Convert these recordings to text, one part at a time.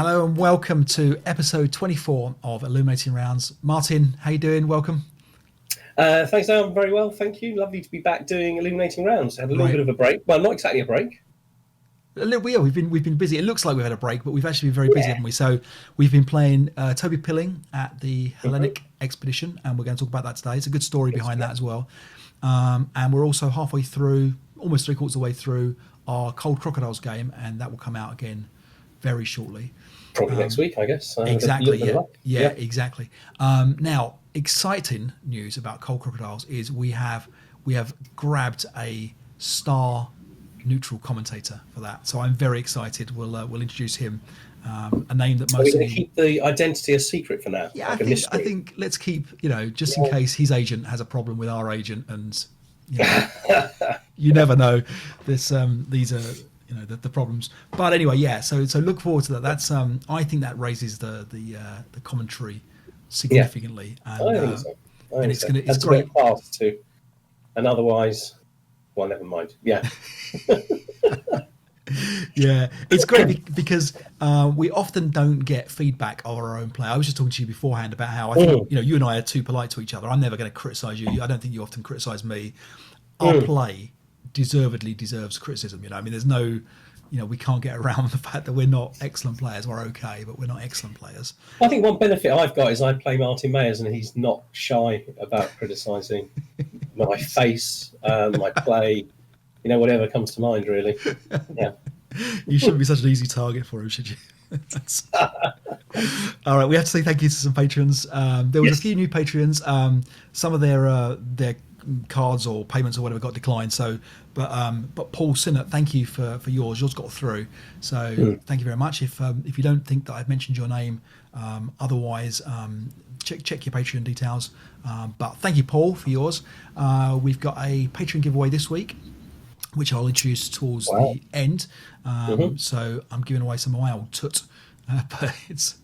Hello and welcome to episode 24 of Illuminating Rounds. Martin, how you doing? Welcome. Thanks, Al. I'm very well, thank you. Lovely to be back doing Illuminating Rounds. Had a little bit of a break. Well, not exactly a break. We've been busy. It looks like we've had a break, but we've actually been very busy, haven't we? So we've been playing Toby Pilling at the Hellenic Expedition, and we're going to talk about that today. It's a good story behind that as well. And we're also halfway through, almost 3/4 of the way through our Cold Crocodiles game, and that will come out again very shortly. Probably next week, I guess. Exactly. Yeah, exactly. Now, exciting news about Cold Crocodiles is we have grabbed a star neutral commentator for that. So I'm very excited. We'll introduce him. A name that most. Are we going to keep the identity a secret for now? Yeah, I think let's keep, just in case his agent has a problem with our agent, and you never know. These are the problems. But anyway, yeah. So look forward to that. That's I think that raises the commentary significantly. And, I think so. And it's great great. Path too. And otherwise, well, never mind. Yeah. Yeah, it's great because we often don't get feedback of our own play. I was just talking to you beforehand about how I think you and I are too polite to each other. I'm never going to criticise you. I don't think you often criticise me. Our play deservedly deserves criticism. I mean, there's no, we can't get around the fact that we're not excellent players. We're okay, but we're not excellent players. I think one benefit I've got is I play Martin Mayers, and he's not shy about criticising my face, my play. Whatever comes to mind, really. Yeah. You shouldn't be such an easy target for him, should you? All right, we have to say thank you to some patrons. There was a few new patrons. Some of their cards or payments or whatever got declined. So, but Paul Sinnott, thank you for yours. Yours got through. So thank you very much. If you don't think that I've mentioned your name, otherwise check your Patreon details. But thank you, Paul, for yours. We've got a Patreon giveaway this week, which I'll introduce towards the end. So I'm giving away some of my old tut, but it's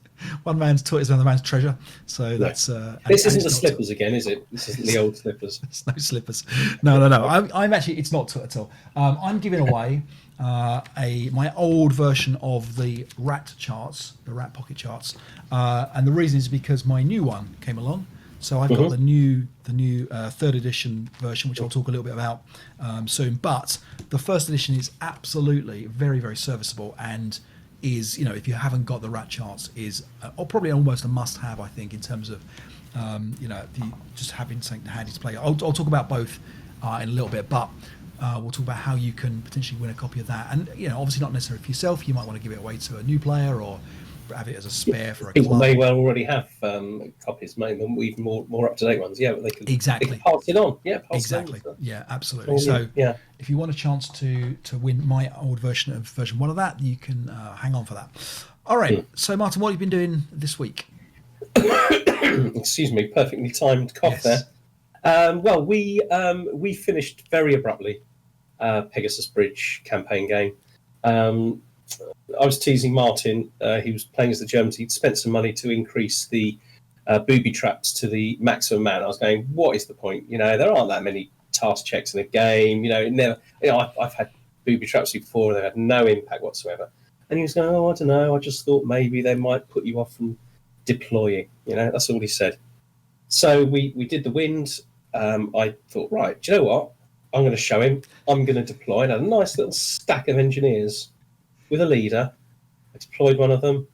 one man's tut is another man's treasure. So that's this isn't the slippers again, is it? This isn't the old slippers. It's no slippers. No. I'm actually, it's not tut at all. I'm giving away my old version of the rat charts, the rat pocket charts, and the reason is because my new one came along. So I've got the new third edition version, which I'll talk a little bit about soon. But the first edition is absolutely very, very serviceable, and is, if you haven't got the rat charts, is probably almost a must-have, I think, in terms of just having something handy to play. I'll talk about both in a little bit, but we'll talk about how you can potentially win a copy of that, and obviously not necessarily for yourself. You might want to give it away to a new player or have it as a spare for a people club. may well already have copies, maybe even more up-to-date ones. Yeah, but they can pass it on. Yeah, exactly. Yeah, absolutely. So if you want a chance to win my old version of version 1 of that, you can hang on for that. All right. So Martin, what have you been doing this week? Excuse me, perfectly timed cough there. Well, we finished very abruptly Pegasus Bridge campaign game. I was teasing Martin. He was playing as the Germans. He'd spent some money to increase the booby traps to the maximum amount. I was going, what is the point? There aren't that many task checks in a game. I've had booby traps before. They've had no impact whatsoever. And he was going, I don't know. I just thought maybe they might put you off from deploying. That's all he said. So we did the wind. I thought, right, do you know what? I'm going to show him. I'm going to deploy. And I had a nice little stack of engineers with a leader. I deployed one of them.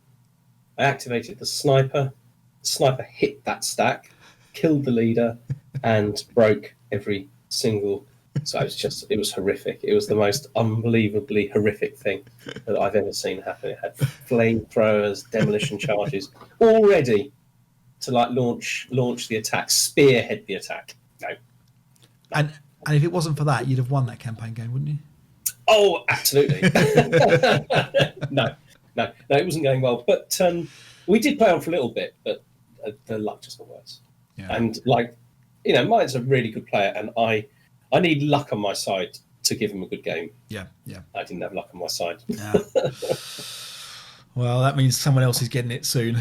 I activated the sniper. The sniper hit that stack, killed the leader, and broke every single. So it was horrific. It was the most unbelievably horrific thing that I've ever seen happen. It had flamethrowers, demolition charges, all ready to launch the attack, spearhead the attack. No. And if it wasn't for that, you'd have won that campaign game, wouldn't you? Oh, absolutely. No, it wasn't going well. But we did play on for a little bit, but the luck just got worse. Yeah. And Mike's a really good player, and I need luck on my side to give him a good game. Yeah. I didn't have luck on my side. Yeah. Well, that means someone else is getting it soon.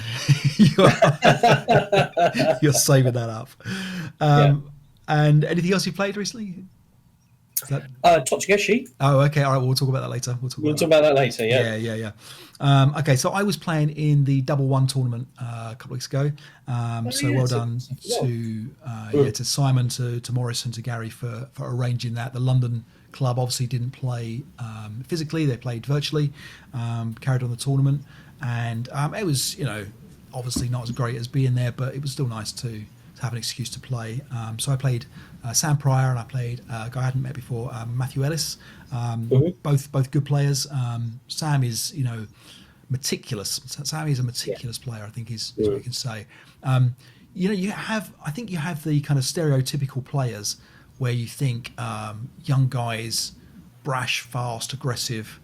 You're saving that up. And anything else you played recently? Is that? Tochigeshi. Oh, okay. All right. We'll talk about that later. We'll talk about that later. Yeah. Yeah. Okay, so I was playing in the Double One tournament a couple of weeks ago. So well done to Simon, to Morris, and to Gary for arranging that. The London club obviously didn't play physically; they played virtually. Carried on the tournament, and it was obviously not as great as being there, but it was still nice to have an excuse to play. So I played Sam Pryor, and I played a guy I hadn't met before, Matthew Ellis. Both good players. Sam is meticulous. Sam is a meticulous player, I think is what you can say. You have the kind of stereotypical players where you think young guys, brash, fast, aggressive,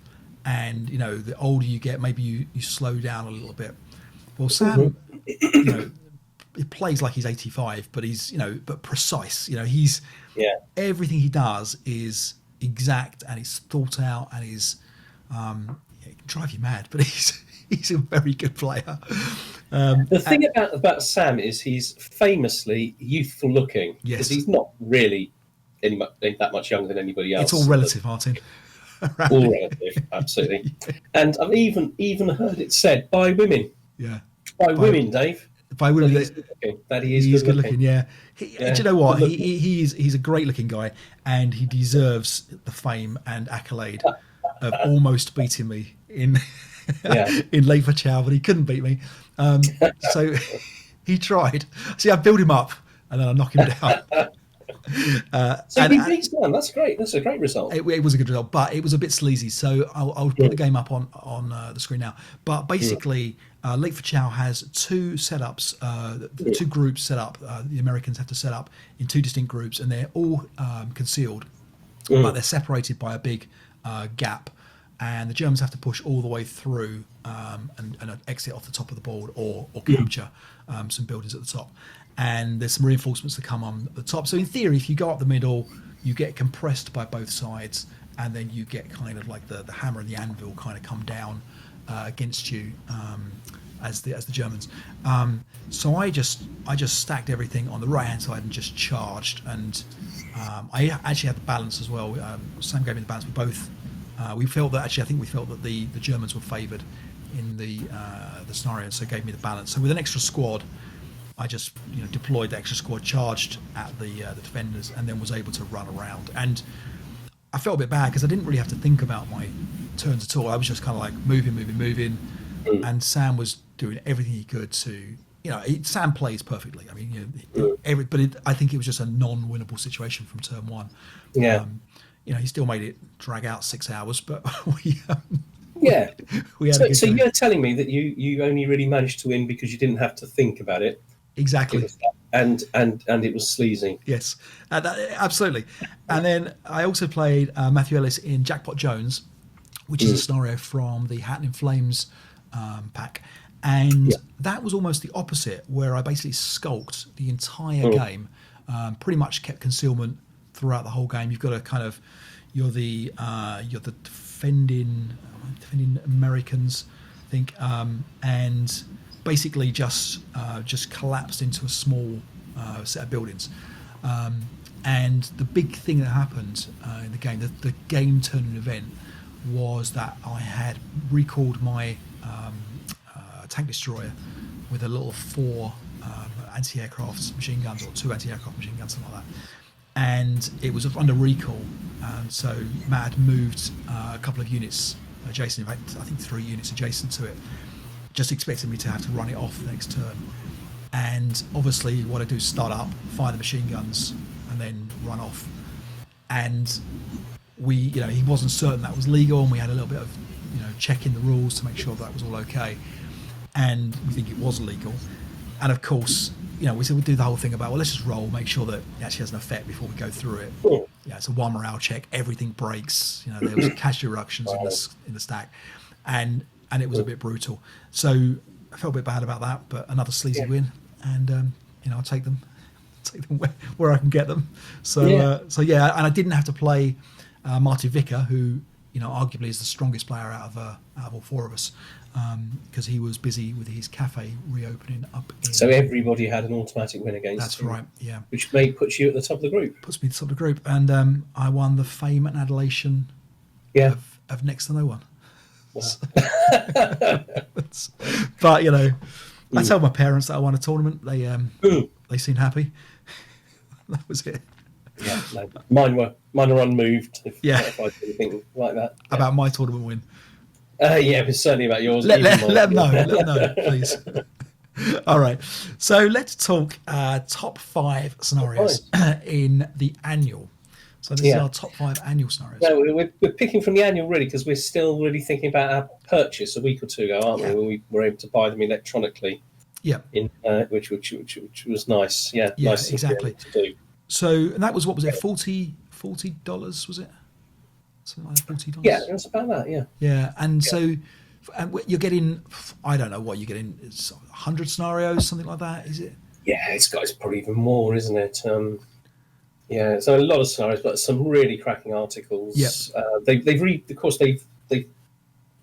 and the older you get, maybe you slow down a little bit. Well, Sam, he plays like he's 85, but he's but precise. He's everything he does is exact, and he's thought out, and he's it can drive you mad, but he's a very good player. The thing about Sam is he's famously youthful looking, because he's not really that much younger than anybody else. It's all relative, Martin. All relative, absolutely. And I've even heard it said by women. Yeah, by women, Dave. By women, that he is good looking. Yeah. Do you know what? He's a great looking guy, and he deserves the fame and accolade of almost beating me in Late for Chow, but he couldn't beat me. So he tried. See, I build him up, and then I knock him down. So he beats Sam. That's great. That's a great result. It was a good result, but it was a bit sleazy. So I'll put the game up on the screen now. But basically, Late for Chow has two setups, two groups set up. The Americans have to set up in two distinct groups, and they're all concealed, but they're separated by a big gap. And the Germans have to push all the way through and exit off the top of the board or capture some buildings at the top. And there's some reinforcements that come on the top. So in theory, if you go up the middle, you get compressed by both sides, and then you get kind of like the hammer and the anvil kind of come down against you as the Germans. So I just stacked everything on the right hand side and just charged. And I actually had the balance as well. Sam gave me the balance. We both we felt that the Germans were favoured in the scenario, so it gave me the balance. So with an extra squad, I just deployed the extra squad, charged at the defenders, and then was able to run around. And I felt a bit bad because I didn't really have to think about my turns at all. I was just kind of like moving, and Sam was doing everything he could to. Sam plays perfectly. I mean, I think it was just a non-winnable situation from turn one. Yeah. He still made it drag out 6 hours, but we had so you're telling me that you only really managed to win because you didn't have to think about it. Exactly. And it was sleazy. Yes, absolutely. And then I also played Matthew Ellis in Jackpot Jones, which is a scenario from the Hatton in Flames pack. And that was almost the opposite, where I basically skulked the entire game, pretty much kept concealment throughout the whole game. You've got a kind of, you're the defending Americans, I think, and basically just collapsed into a small set of buildings. And the big thing that happened in the game, the game turning event, was that I had recalled my tank destroyer with a little 4 anti-aircraft machine guns, or 2 anti-aircraft machine guns, something like that. And it was under recall, so Matt had moved a couple of units adjacent, in fact I think 3 units adjacent to it, just expecting me to have to run it off the next turn. And obviously what I do is start up, fire the machine guns, and then run off. And he wasn't certain that was legal, and we had a little bit of checking the rules to make sure that was all okay, and we think it was legal. And of course, we said we'd do the whole thing about, well, let's just roll, make sure that it actually has an effect before we go through it. It's a 1 morale check, everything breaks, there was casualty reductions in the stack, and it was a bit brutal. So I felt a bit bad about that, but another sleazy win, and I'll take them where I can get them. So and I didn't have to play Marty Vicker, who arguably is the strongest player out of all four of us, because he was busy with his cafe reopening up. So everybody had an automatic win against That's him. right, yeah. Which puts you at the top of the group. Puts me at the top of the group, and I won the fame and adulation of next to no one. Wow. But I told my parents that I won a tournament. They seemed happy. That was it. Yeah, no, mine were unmoved. If I did anything like that. About my tournament win. Yeah, it was certainly about yours. Let them know, please. All right, so let's talk top 5 scenarios in the annual. So this is our top 5 annual scenarios. No, we're picking from the annual really because we're still really thinking about our purchase a week or two ago, aren't we? When we were able to buy them electronically. Yeah. In which was nice. Yeah. Nice exactly. To do. So and that was, what was it? $40 was it? Something like $40. Yeah, it was about that. Yeah. Yeah, and so. And you're getting, I don't know what you're getting, it's 100 scenarios, something like that, is it? Yeah, it's probably even more, isn't it? Yeah, so a lot of scenarios, but some really cracking articles. Yep. They've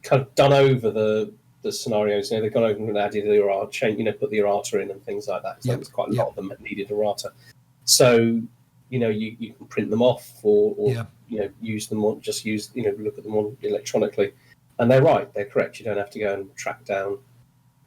kind of done over the scenarios. They've gone over and added the errata, put the errata in and things like that. So there's quite a lot of them that needed errata. So you can print them off or use them on, just use look at them on electronically. And they're right, they're correct. You don't have to go and track down,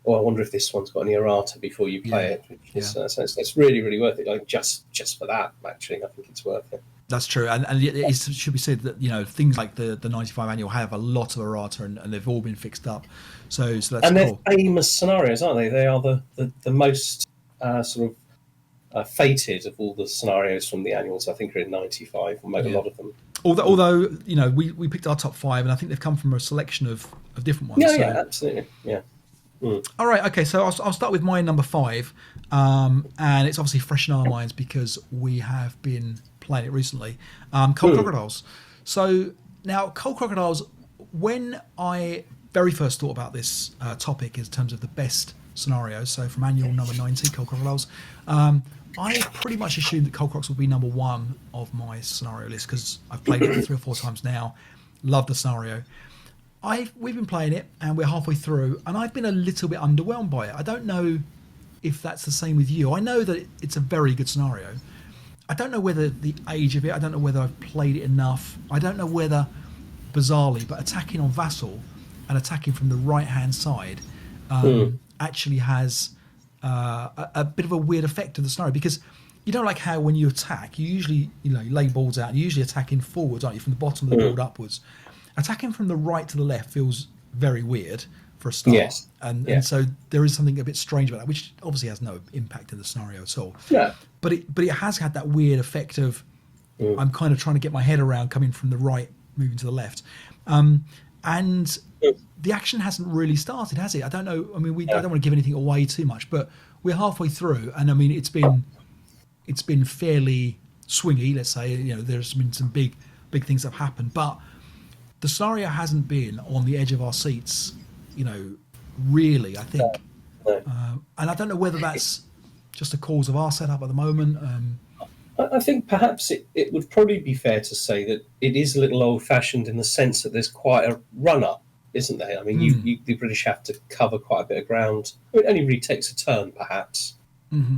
I wonder if this one's got any errata before you play it. So it's really, really worth it. Like just for that, actually, I think it's worth it. That's true. And it should be said that, things like the 95 annual have a lot of errata and they've all been fixed up. So that's and cool. They're famous scenarios, aren't they? They are the most sort of fated of all the scenarios from the annuals. I think are in 95, or maybe a lot of them. Although we picked our top 5, and I think they've come from a selection of different ones. Yeah, absolutely. Yeah. All right. Okay. So I'll start with my number 5, and it's obviously fresh in our minds because we have been playing it recently. Cold Crocodiles. So now, Cold Crocodiles. When I very first thought about this topic in terms of the best scenarios, so from annual number 90, Cold Crocodiles, I pretty much assumed that Cold Crocs would be number 1 of my scenario list because I've played it 3 or 4 times now. Love the scenario. We've been playing it and we're halfway through, and I've been a little bit underwhelmed by it. I don't know if that's the same with you. I know that it's a very good scenario. I don't know whether the age of it, I don't know whether I've played it enough. I don't know whether, bizarrely, but attacking on Vassal and attacking from the right-hand side actually has a bit of a weird effect of the scenario, because like how when you attack, you usually you lay balls out, and you usually attacking forwards, aren't you, from the bottom of the board upwards. Attacking from the right to the left feels very weird for a start. Yes. And so there is something a bit strange about that, which obviously has no impact in the scenario at all. Yeah. But it has had that weird effect of I'm kind of trying to get my head around coming from the right, moving to the left. And the action hasn't really started, has it? I don't know. I mean, I don't want to give anything away too much, but we're halfway through, and I mean, it's been fairly swingy. Let's say, there's been some big things that have happened, but the scenario hasn't been on the edge of our seats, really. I think, and I don't know whether that's just a cause of our setup at the moment. I think perhaps it would probably be fair to say that it is a little old-fashioned in the sense that there's quite a run-up, isn't there? I mean, the British have to cover quite a bit of ground. It only really takes a turn, perhaps,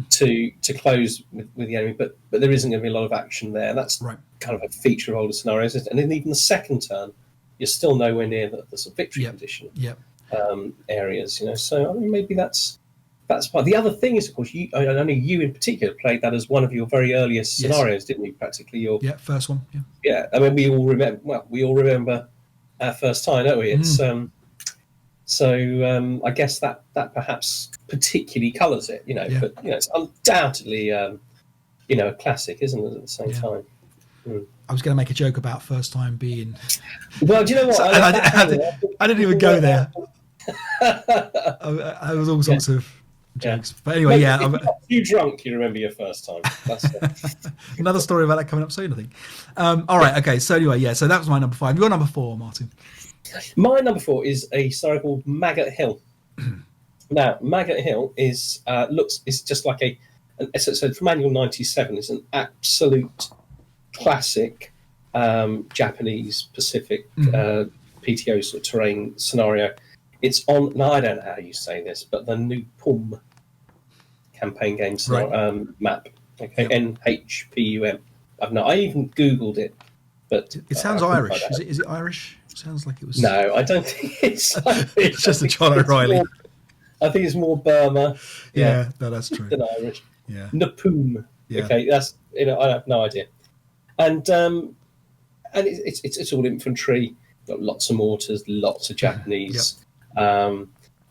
to close with the enemy, but there isn't going to be a lot of action there. That's kind of a feature of older scenarios, isn't it? And then even the second turn, you're still nowhere near the sort of victory condition areas, So I mean, maybe that's part. The other thing is, of course, I know you in particular played that as one of your very earliest scenarios, didn't you? Practically your first one. Yeah, I mean, we all remember our first time, don't we? It's so I guess that perhaps particularly colours it, But it's undoubtedly a classic, isn't it? At the same time. I was going to make a joke about first time being. Well, do you know what? I didn't even go there. I was all sorts of jokes, but anyway, If you're not too drunk, you remember your first time. That's another story about that coming up soon, I think. All right, okay. So anyway, so that was my number 5. Your number 4, Martin. My number 4 is a scenario called Maggot Hill. Now, Maggot Hill is just like so from Annual 97. It's an absolute classic Japanese Pacific PTO sort of terrain scenario. It's on. No, I don't know how you say this, but the new PUM campaign game scenario, map. Okay, NHPUM. I even googled it, but It sounds Irish. Is it Irish? Sounds like it was. No, I don't think it's Irish. It's just a John O'Reilly. I think it's more Burma. Yeah, no, that's true. Than Irish. Yeah. Napum. Yeah. Okay, that's I have no idea. And it's all infantry. Got lots of mortars, lots of Japanese, and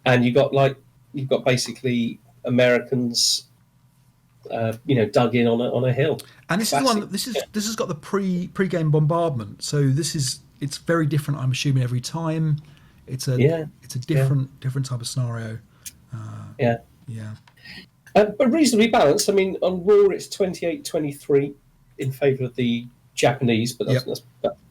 you've got basically Americans, dug in on a hill. And this Classic. is one. This has got the pre-game bombardment. So it's very different. I'm assuming every time. It's a different type of scenario. Yeah. But reasonably balanced. I mean, on Raw it's 28-23 in favour of the Japanese, but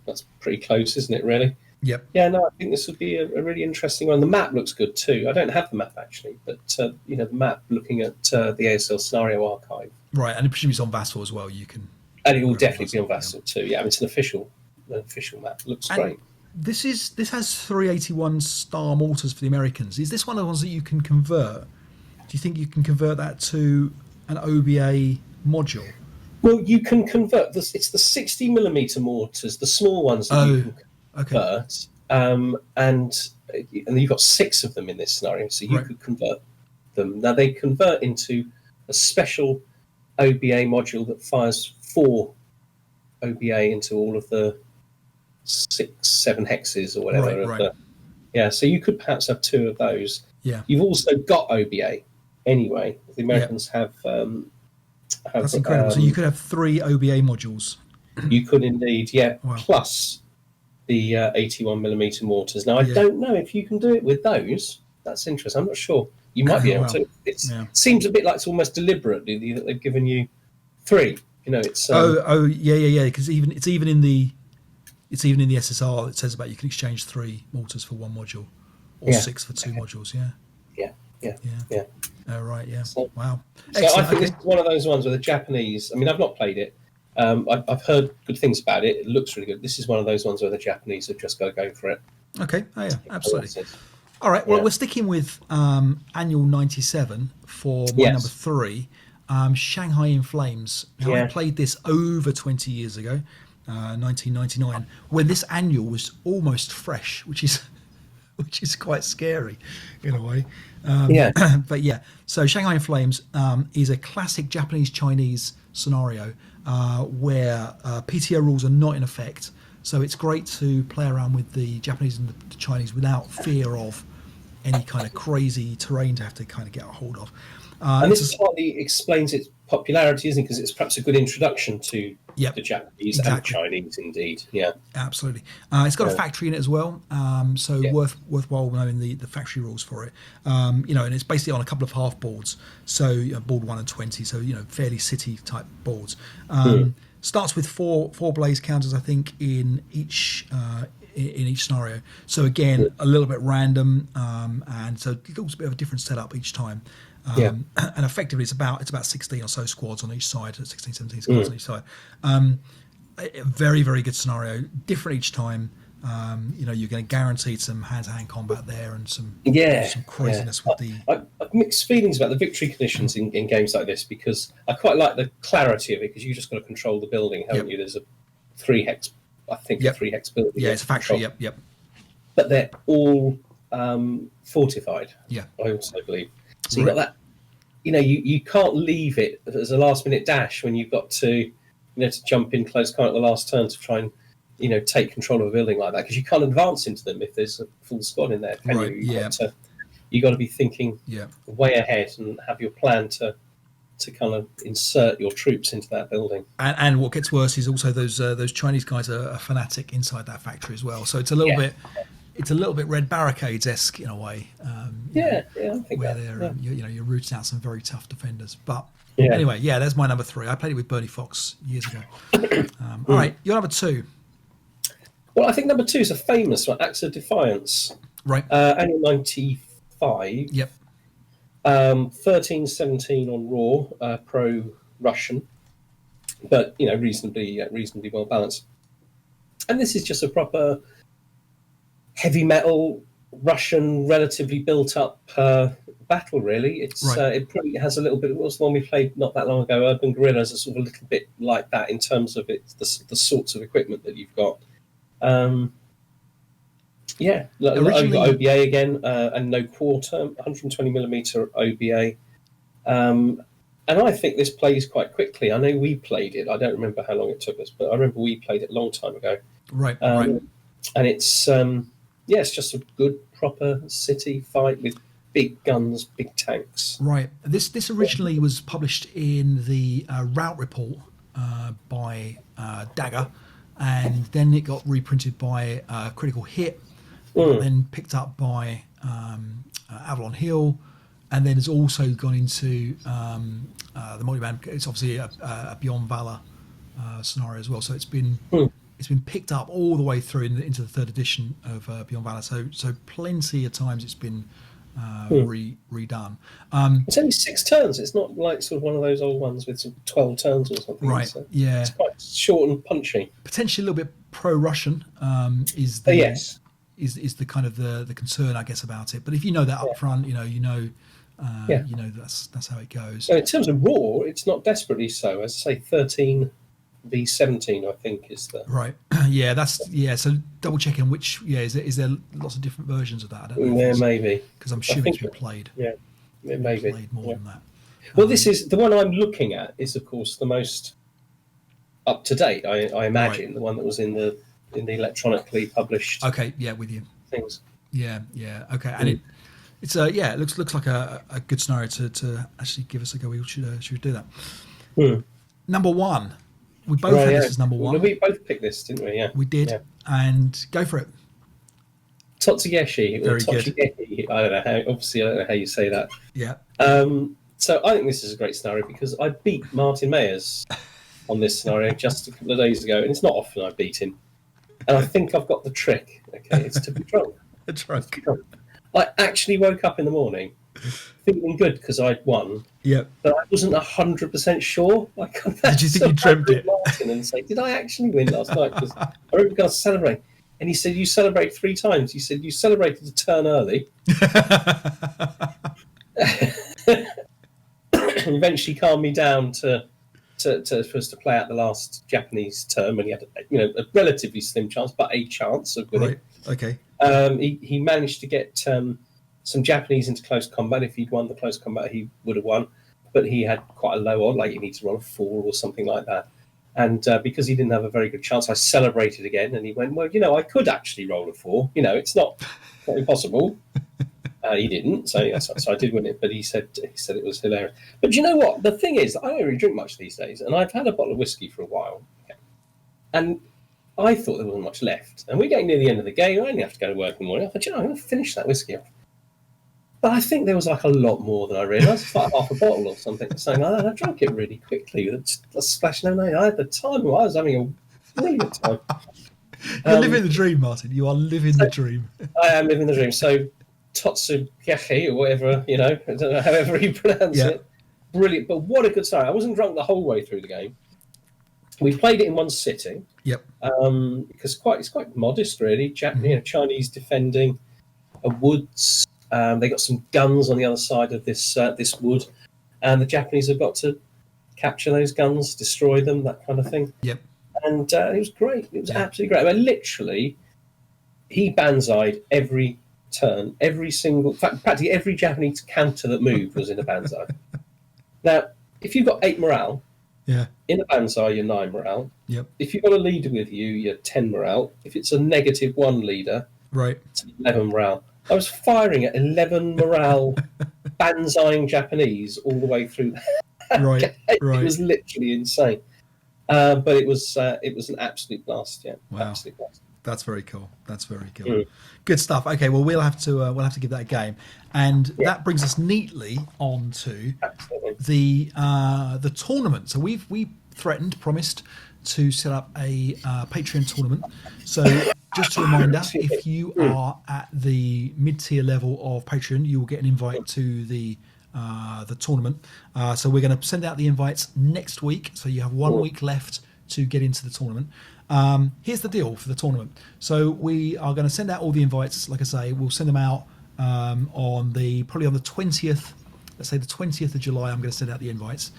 that's pretty close, isn't it? Really. Yep. Yeah. No, I think this would be a really interesting one. The map looks good too. I don't have the map actually, but the map looking at the ASL scenario archive. Right, and presumably it's on Vassal as well. You can. And it will definitely be on Vassal too. Yeah, it's an official map. Looks great. This has 381 star mortars for the Americans. Is this one of the ones that you can convert? Do you think you can convert that to an OBA module? Well, you can convert this. It's the 60mm mortars, the small ones that you can convert, and you've got 6 of them in this scenario, so you could convert them. Now they convert into a special OBA module that fires 4 OBA into all of the 6-7 hexes or whatever. So you could perhaps have 2 of those. Yeah. You've also got OBA anyway. The Americans have. That's incredible. So you could have 3 OBA modules. You could indeed, yeah. Wow. Plus the 81mm mortars. Now I don't know if you can do it with those. That's interesting. I'm not sure. You might be able to. It seems a bit like it's almost deliberately that they've given you 3. It's yeah. Because it's even in the SSR. It says about you can exchange 3 mortars for 1 module, or 6 for 2 modules. Yeah. Oh right, yeah. So, wow. So I think this is one of those ones where the Japanese. I mean, I've not played it. I've heard good things about it. It looks really good. This is one of those ones where the Japanese have just got to go for it. Okay. Oh yeah, absolutely. All right. Well, we're sticking with annual 97 for my number 3. Shanghai in Flames. Now, I played this over 20 years ago, 1999, when this annual was almost fresh, which is quite scary in a way. But yeah, so Shanghai in Flames is a classic Japanese-Chinese scenario where PTO rules are not in effect. So it's great to play around with the Japanese and the Chinese without fear of any kind of crazy terrain to have to kind of get a hold of. And this partly explains its popularity, isn't it? Because it's perhaps a good introduction to the Japanese and Chinese, indeed. Yeah, absolutely. It's got a factory in it as well, so worthwhile knowing the factory rules for it. And it's basically on a couple of half boards, so board 1 and 20, so fairly city type boards. Starts with four blaze counters, I think, in each scenario. So again, a little bit random, and so it's a bit of a different setup each time. And effectively it's about 16 or so squads on each side, 16, 17 squads on each side. A very, very good scenario, different each time. You're going to guarantee some hand-to-hand combat there and some craziness with the... I've mixed feelings about the victory conditions in games like this, because I quite like the clarity of it, because you just got to control the building, haven't you? There's a 3-hex, I think, a 3-hex building. Yeah, it's a factory, yep. But they're all fortified, I also believe. So you've got that, you can't leave it as a last-minute dash when you've got to, to jump in close at the last turn to try and, take control of a building like that, because you can't advance into them if there's a full squad in there, can you? You've got to be thinking way ahead and have your plan to kind of insert your troops into that building. And what gets worse is also those Chinese guys are fanatic inside that factory as well. So it's a little bit... It's a little bit Red Barricades-esque in a way. I think where they're you're rooting out some very tough defenders. But anyway, there's my number 3. I played it with Bernie Fox years ago. All right, your number 2. Well, I think number 2 is a famous one, Acts of Defiance. Right. Annual 95. Yep. 13-17 on Raw, pro-Russian, but reasonably well balanced. And this is just a proper heavy metal Russian, relatively built up battle. Really, it probably has a little bit. What was the one we played not that long ago? Urban Guerrillas are sort of a little bit like that in terms of the sorts of equipment that you've got. You've got OBA again, and no quarter, 120mm OBA. And I think this plays quite quickly. I know we played it. I don't remember how long it took us, but I remember we played it a long time ago. Right. And it's it's just a good proper city fight with big guns, big tanks. Right. This originally was published in the Route Report by Dagger, and then it got reprinted by Critical Hit, then picked up by Avalon Hill, and then it's also gone into the multi-band. It's obviously a Beyond Valor scenario as well. So it's been picked up all the way through into the third edition of Beyond Valor. So plenty of times it's been redone. It's only 6 turns. It's not like sort of one of those old ones with 12 turns or something. Right. So yeah. It's quite short and punchy. Potentially a little bit pro-Russian is the kind of the concern, I guess, about it. But if you know that up front, you know that's how it goes. So in terms of raw, it's not desperately so. As I say, 13v17, I think, is the right. So double checking which. Is there lots of different versions of that? I don't know. There may be, because I'm sure it's been played. Yeah, it may be played more than that. Well, this is the one I'm looking at. Is of course the most up to date. I imagine the one that was in the electronically published. Okay. Yeah, with you. Things. Yeah. Okay, and it looks like a good scenario to actually give us a go. We should do that. Number one. We both had this as number one. We both picked this, didn't we? Yeah. We did. Yeah. And go for it. Totsugeshi. Very good. I don't know how you say that. Yeah. So I think this is a great scenario because I beat Martin Mayers on this scenario just a couple of days ago, and it's not often I beat him. And I think I've got the trick. Okay, it's to be drunk. Drunk. I actually woke up in the morning feeling good because I'd won. Yeah. But I wasn't 100% sure. Did you think you dreamt it? Martin and say, did I actually win last night? Because I remember going to celebrate. And he said, you celebrate 3 times. He said, you celebrated a turn early. And eventually calmed me down for us to play out the last Japanese turn when he had a relatively slim chance, but a chance of winning. Right. Okay. He managed to get some Japanese into close combat. If he'd won the close combat, he would have won. But he had quite a low odd, like he needs to roll a 4 or something like that. And because he didn't have a very good chance, I celebrated again. And he went, well, I could actually roll a 4. It's not impossible. He didn't, so I did win it. But he said it was hilarious. But you know what? The thing is, I don't really drink much these days, and I've had a bottle of whiskey for a while. Okay. And I thought there wasn't much left. And we're getting near the end of the game. I only have to go to work in the morning. I thought, I'm going to finish that whiskey off. But I think there was like a lot more than I realised. It's like half a bottle or something. Saying, I drank it really quickly. It's a splash. No, I had the time. I was having a brilliant time. You're living the dream, Martin. You are living the dream. I am living the dream. So Totsugeshi or whatever, I don't know, however you pronounce it. Brilliant. But what a good story. I wasn't drunk the whole way through the game. We played it in one sitting. Yep. Because it's quite modest, really. Chinese defending a woods. They got some guns on the other side of this wood, and the Japanese have got to capture those guns, destroy them, that kind of thing. Yep. And it was great. It was absolutely great. But literally, he banzaied every turn, practically every Japanese counter that moved was in a banzai. Now, if you've got 8 morale, in a banzai you're 9 morale. Yep. If you've got a leader with you, you're 10 morale. If it's a -1 leader, it's 11 morale. I was firing at 11 morale, banzaiing Japanese all the way through. Right. It was literally insane. But it was an absolute blast. Yeah. Wow. Absolute blast. That's very cool. Good stuff. Okay, well we'll have to give that a game, and that brings us neatly on to the tournament. So we promised to set up a Patreon tournament. So just a reminder, if you are at the mid-tier level of Patreon, you will get an invite to the tournament. So we're going to send out the invites next week. So you have 1 week left to get into the tournament. Here's the deal for the tournament. So we are going to send out all the invites. Like I say, we'll send them out probably on the 20th. Let's say the 20th of July. I'm going to send out the invites.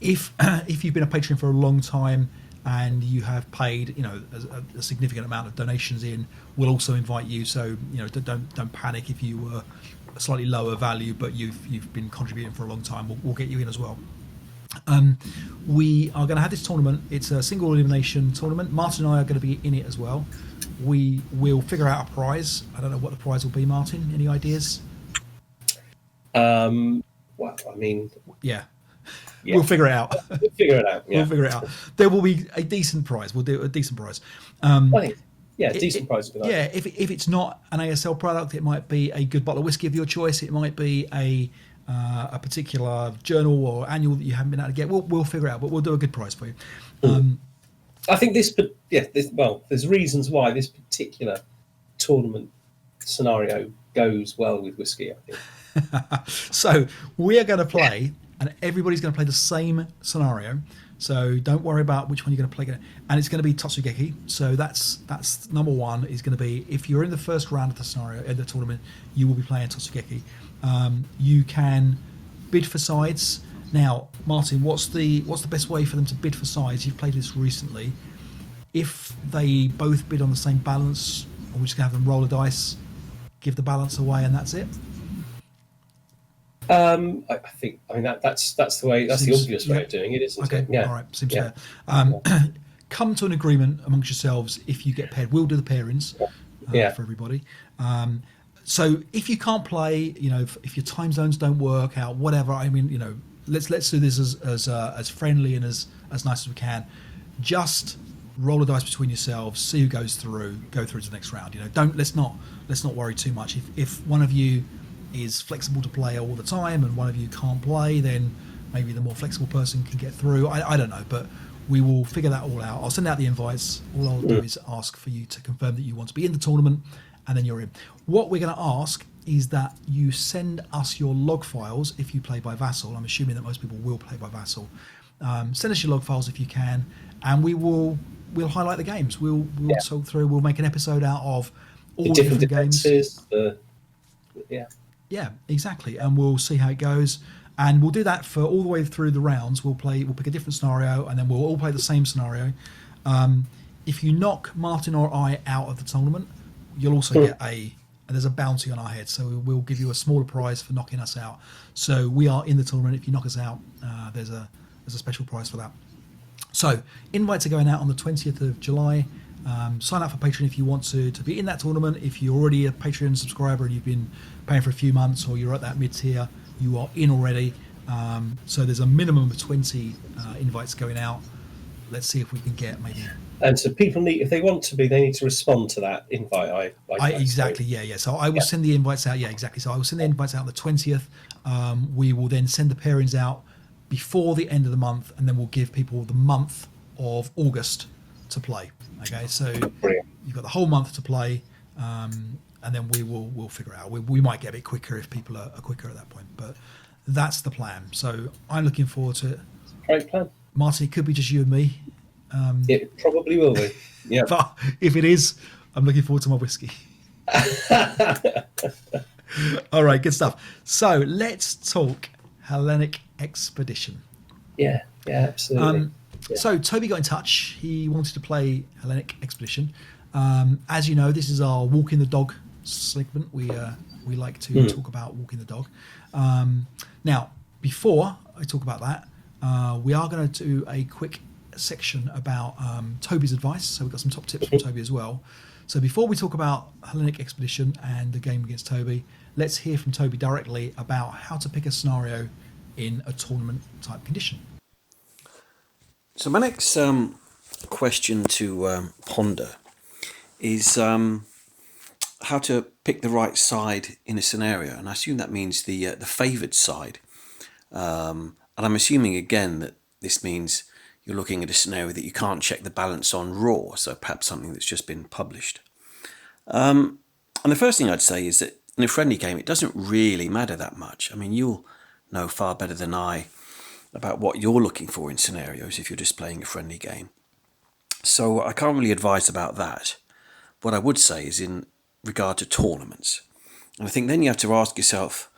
If you've been a patron for a long time and you have paid, a significant amount of donations in, we'll also invite you. So don't panic if you were a slightly lower value, but you've been contributing for a long time. We'll get you in as well. We are going to have this tournament. It's a single elimination tournament. Martin and I are going to be in it as well. We will figure out a prize. I don't know what the prize will be, Martin. Any ideas? Well, I mean, yeah. We'll figure it out. We'll figure it out. Yeah. We'll figure it out. There will be a decent prize. We'll do a decent prize. Decent prize. Yeah, if it's not an ASL product, it might be a good bottle of whiskey of your choice. It might be a particular journal or annual that you haven't been able to get. We'll figure it out, but we'll do a good prize for you. I think there's reasons why this particular tournament scenario goes well with whiskey, I think. So we are going to play, and everybody's going to play the same scenario. So don't worry about which one you're going to play. And it's going to be Totsugeki. So that's number one, is going to be, if you're in the first round of the scenario in the tournament, you will be playing Totsugeki. You can bid for sides. Now, Martin, what's the best way for them to bid for sides? You've played this recently. If they both bid on the same balance, we're just going to have them roll a dice, give the balance away, and that's it. I think that's the way. That's the obvious way of doing it, isn't it? Yeah. All right. Seems fair. Come to an agreement amongst yourselves if you get paired. We'll do the pairings for everybody. So if you can't play, if your time zones don't work out, whatever. I mean, let's do this as friendly and as nice as we can. Just roll a dice between yourselves, see who goes through. Go through to the next round. Let's not worry too much. If one of you is flexible to play all the time and one of you can't play, then maybe the more flexible person can get through. I don't know, but we will figure that all out. I'll send out the invites. All I'll do is ask for you to confirm that you want to be in the tournament, and then you're in. What we're going to ask is that you send us your log files if you play by Vassal. I'm assuming that most people will play by Vassal. Send us your log files if you can, and we'll highlight the games. We'll talk through. We'll make an episode out of all the different games. Yeah, exactly. And we'll see how it goes. And we'll do that for all the way through the rounds. We'll pick a different scenario, and then we'll all play the same scenario. If you knock Martin or I out of the tournament, you'll also get there's a bounty on our head. So we'll give you a smaller prize for knocking us out. So we are in the tournament. If you knock us out, there's a special prize for that. So invites are going out on the 20th of July. Sign up for Patreon if you want to be in that tournament. If you're already a Patreon subscriber and you've been paying for a few months, or you're at that mid-tier, you are in already. So there's a minimum of 20 invites going out. Let's see if we can get maybe. And so people if they want to be, they need to respond to that invite. Exactly. Yeah. So I will send the invites out. Yeah, exactly. So I will send the invites out on the 20th. We will then send the pairings out before the end of the month, and then we'll give people the month of August to play. Okay, so you've got the whole month to play, and then we'll figure it out. We might get a bit quicker if people are quicker at that point, but that's the plan. So I'm looking forward to it. Great plan, Martin. It could be just you and me. It probably will be. Yeah, but if it is, I'm looking forward to my whiskey. All right, good stuff. So let's talk Hellenic Expedition. Yeah, absolutely. So Toby got in touch. He wanted to play Hellenic Expedition. As you know, this is our walking the dog segment. We like to talk about walking the dog. Now, before I talk about that, we are going to do a quick section about Toby's advice. So we've got some top tips from Toby as well. So before we talk about Hellenic Expedition and the game against Toby, let's hear from Toby directly about how to pick a scenario in a tournament type condition. So my next question to ponder is how to pick the right side in a scenario, and I assume that means the favoured side. And I'm assuming again that this means you're looking at a scenario that you can't check the balance on raw, so perhaps something that's just been published. And the first thing I'd say is that in a friendly game, it doesn't really matter that much. I mean, you'll know far better than I about what you're looking for in scenarios if you're just playing a friendly game. So I can't really advise about that. What I would say is in regard to tournaments. And I think then you have to ask yourself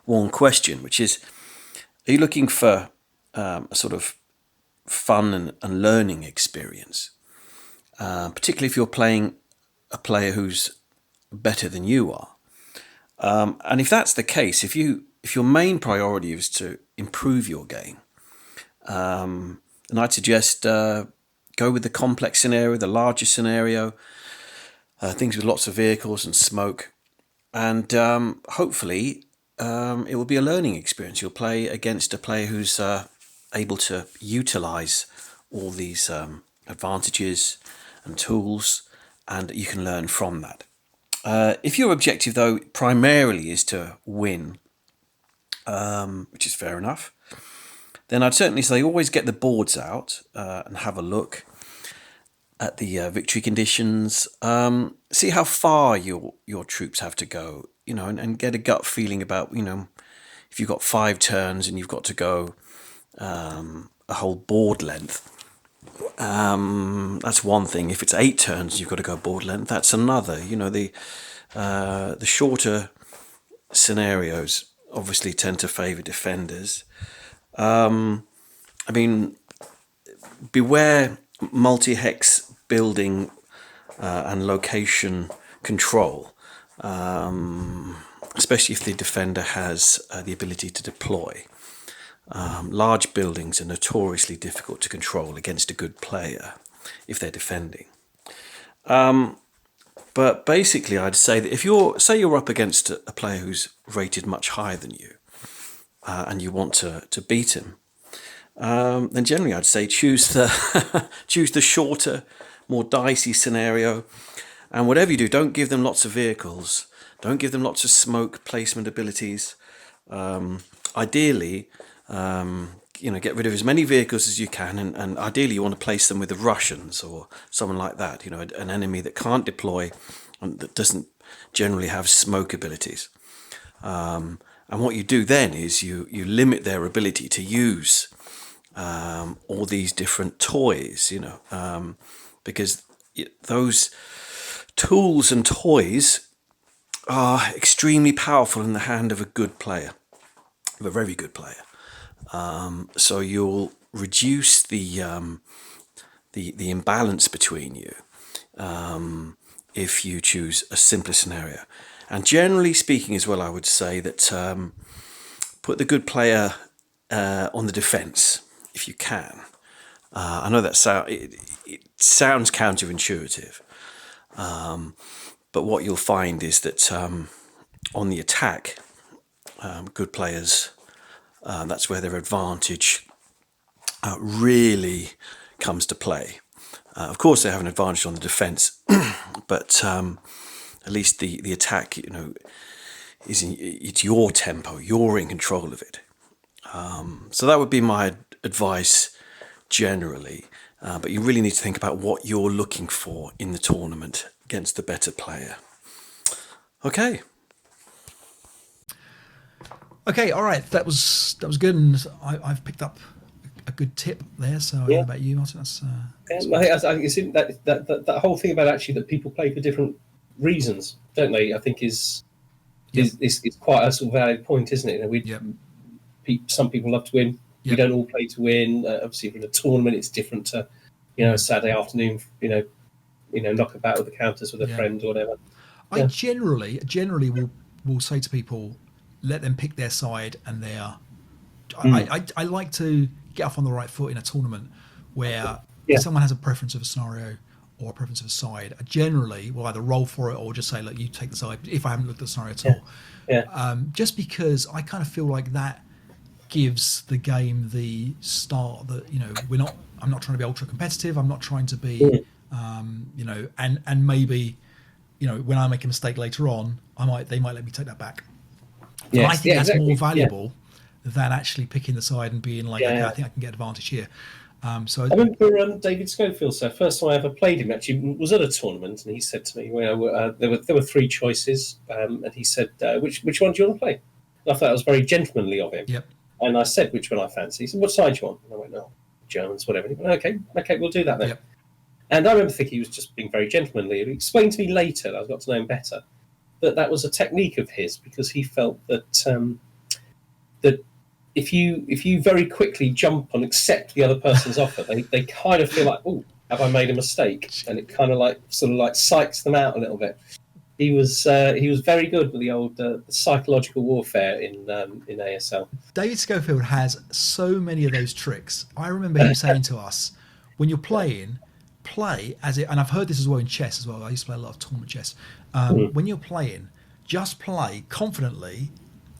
one question, which is, are you looking for a sort of fun and learning experience? Particularly if you're playing a player who's better than you are. And if that's the case, if your main priority is to improve your game, then I'd suggest go with the complex scenario, the larger scenario, things with lots of vehicles and smoke. And hopefully it will be a learning experience. You'll play against a player who's able to utilize all these advantages and tools, and you can learn from that. If your objective, though, primarily is to win, which is fair enough, then I'd certainly say always get the boards out and have a look at the victory conditions. See how far your troops have to go, and get a gut feeling about, if you've got 5 turns and you've got to go a whole board length. That's one thing. If it's 8 turns, you've got to go board length. That's another. The shorter scenarios obviously tend to favour defenders. Beware multi-hex building and location control, especially if the defender has the ability to deploy. Large buildings are notoriously difficult to control against a good player if they're defending. But basically, I'd say that if you're up against a player who's rated much higher than you, and you want to beat him, then generally I'd say choose the shorter, more dicey scenario. And whatever you do, don't give them lots of vehicles. Don't give them lots of smoke placement abilities. Ideally, get rid of as many vehicles as you can, and ideally you want to place them with the Russians or someone like that, an enemy that can't deploy and that doesn't generally have smoke abilities. And what you do then is you limit their ability to use all these different toys, because those tools and toys are extremely powerful in the hand of a good player, of a very good player. So you'll reduce the imbalance between you if you choose a simpler scenario. And generally speaking as well, I would say that put the good player on the defense if you can. I know that it sounds counterintuitive, but what you'll find is that on the attack, good players, that's where their advantage really comes to play. Of course, they have an advantage on the defense, but at least the attack, it's your tempo. You're in control of it. So that would be my advice generally. But you really need to think about what you're looking for in the tournament against the better player. Okay. Okay, all right. That was good, and I've picked up a good tip there. So I don't know about you, Martin. That's I think it's that whole thing about actually that people play for different reasons, don't they? I think is quite a sort of valid point, isn't it? Some people love to win. We don't all play to win. Obviously, in a tournament, it's different to a Saturday afternoon. Knock about with the counters with a friend or whatever. I generally will say to people, let them pick their side and I like to get off on the right foot in a tournament where if someone has a preference of a scenario or a preference of a side, I generally will either roll for it or just say, look, you take the side if I haven't looked at the scenario at all. Just because I kind of feel like that gives the game the start that I'm not trying to be ultra competitive. I'm not trying to be and maybe when I make a mistake later on, they might let me take that back. Yes, I think that's exactly more valuable than actually picking the side and being like, okay, I think I can get advantage here. So I remember David Schofield. So first time I ever played him actually was at a tournament, and he said to me, there were 3 choices, and he said, which one do you want to play? And I thought that was very gentlemanly of him. Yep. And I said which one I fancy. He said, what side do you want? And I went, oh, Germans, whatever. And he went, okay, we'll do that then. Yep. And I remember thinking he was just being very gentlemanly. He explained to me later, that I got to know him better, that was a technique of his, because he felt that that if you very quickly jump and accept the other person's offer, they kind of feel like, oh, have I made a mistake? And it kind of sort of psychs them out a little bit. He was very good with the old psychological warfare in ASL. David Schofield has so many of those tricks. I remember him saying to us, when you're playing, play as it, and I've heard this as well in chess as well. I used to play a lot of tournament chess. When you're playing, just play confidently,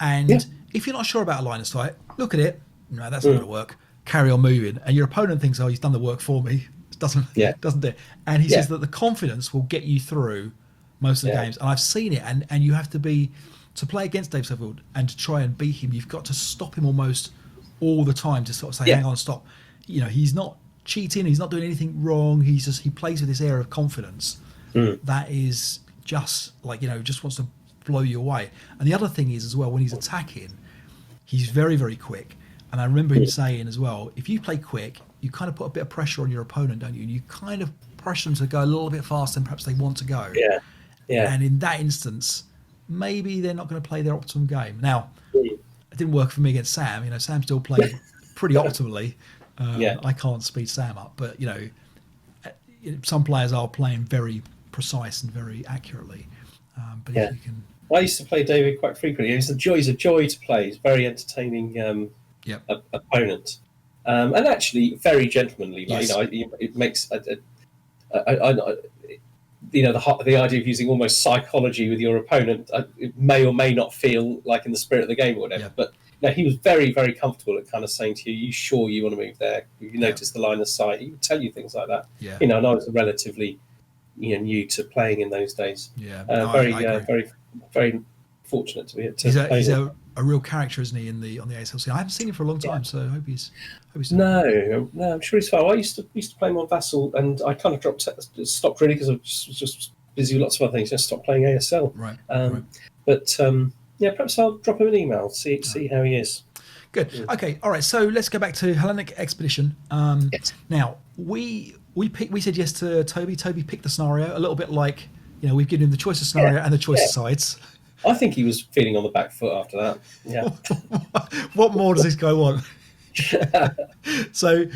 and if you're not sure about a line of sight, look at it. No, that's not going to work. Carry on moving, and your opponent thinks, "Oh, he's done the work for me." Doesn't it? And he says that the confidence will get you through most of the games. And I've seen it, and you have to play against Dave Schofield and to try and beat him. You've got to stop him almost all the time to sort of say, "Hang on, stop." He's not cheating. He's not doing anything wrong. He plays with this air of confidence that is just just wants to blow you away. And the other thing is as well, when he's attacking, he's very, very quick. And I remember him saying as well, if you play quick, you kind of put a bit of pressure on your opponent, don't you? And you kind of pressure them to go a little bit faster than perhaps they want to go. Yeah. And in that instance, maybe they're not going to play their optimum game. Now, it didn't work for me against Sam. Sam still played pretty optimally. I can't speed Sam up, but some players are playing very precise and very accurately. But if you can, I used to play David quite frequently. He's a joy to play. He's a very entertaining opponent, and actually very gentlemanly. Yes. It makes the idea of using almost psychology with your opponent. It may or may not feel like in the spirit of the game or whatever, but. No, he was very, very comfortable at kind of saying to you, "You sure you want to move there? You notice the line of sight." He would tell you things like that. Yeah. And I was relatively, new to playing in those days. Yeah. Very, very fortunate to be. He's a real character, isn't he? On the ASL? I haven't seen him for a long time, so I hope he's. No, I'm sure he's fine. I used to play him on Vassal, and I kind of stopped really because I was just busy with lots of other things. Just stopped playing ASL. Right. But. Perhaps I'll drop him an email, see how he is. Good. Okay. All right. So let's go back to Hellenic Expedition. Yes. Now we said yes to Toby. Toby picked the scenario a little bit like we've given him the choice of scenario and the choice of sides. I think he was feeling on the back foot after that. Yeah. What more does this guy want? So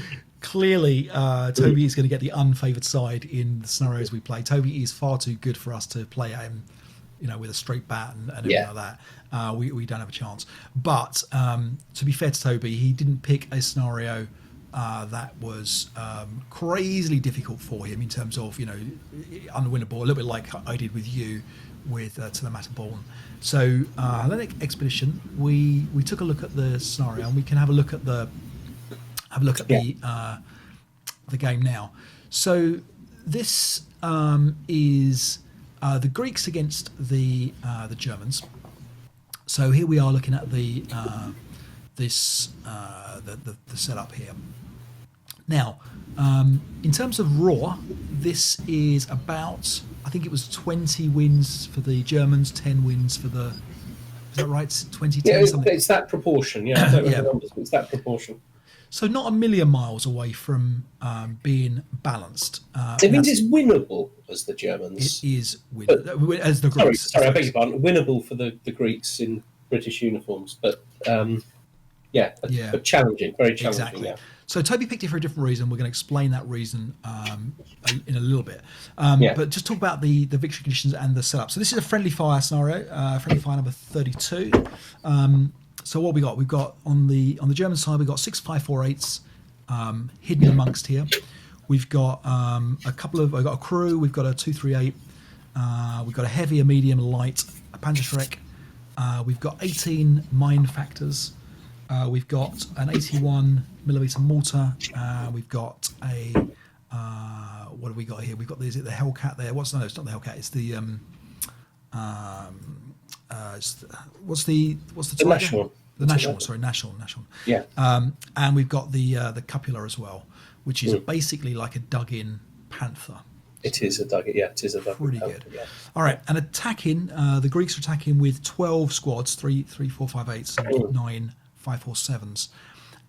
clearly, Toby is going to get the unfavoured side in the scenarios we play. Toby is far too good for us to play at him. With a straight bat and everything like that. We don't have a chance. But to be fair to Toby, he didn't pick a scenario that was crazily difficult for him in terms of, unwinnable, a little bit like I did with you with To the Matter Born. So Hellenic Expedition, we took a look at the scenario, and we can have a look at the game now. So this is the Greeks against the Germans. So here we are looking at the setup here. Now, in terms of raw, this is about, I think it was 20 wins for the Germans, 10 wins for the. Is that right? 20, 10, something. It's that proportion. Yeah, I don't know the numbers, but it's that proportion. So not a million miles away from being balanced. It means it's winnable as the Germans. It is winnable as the Greeks. Sorry, I beg your pardon. Winnable for the Greeks in British uniforms, but but challenging, very challenging. Exactly. Yeah. So Toby picked it for a different reason. We're going to explain that reason in a little bit. But just talk about the victory conditions and the setup. So this is a friendly fire scenario, friendly fire number 32. So what we got? We've got on the German side, we've got 6-5-4-8s hidden amongst here. We've got we've got a crew. We've got a 2-3-8. We've got a heavy, a medium, a light, a Panzerschreck. We've got 18 mine factors. We've got an 81mm mortar. We've got a what have we got here? We've got is it the Hellcat there? It's not the Hellcat. It's the what's the National? The National. Sorry, National. Yeah. And we've got the Cupula as well, which is basically like a dug-in Panther. It is a dug-in. Yeah, it is a dug-in. Pretty Panther, good. Yeah. All right, and attacking. The Greeks are attacking with 12 squads, 3, 4, 5, 8, 9 547s,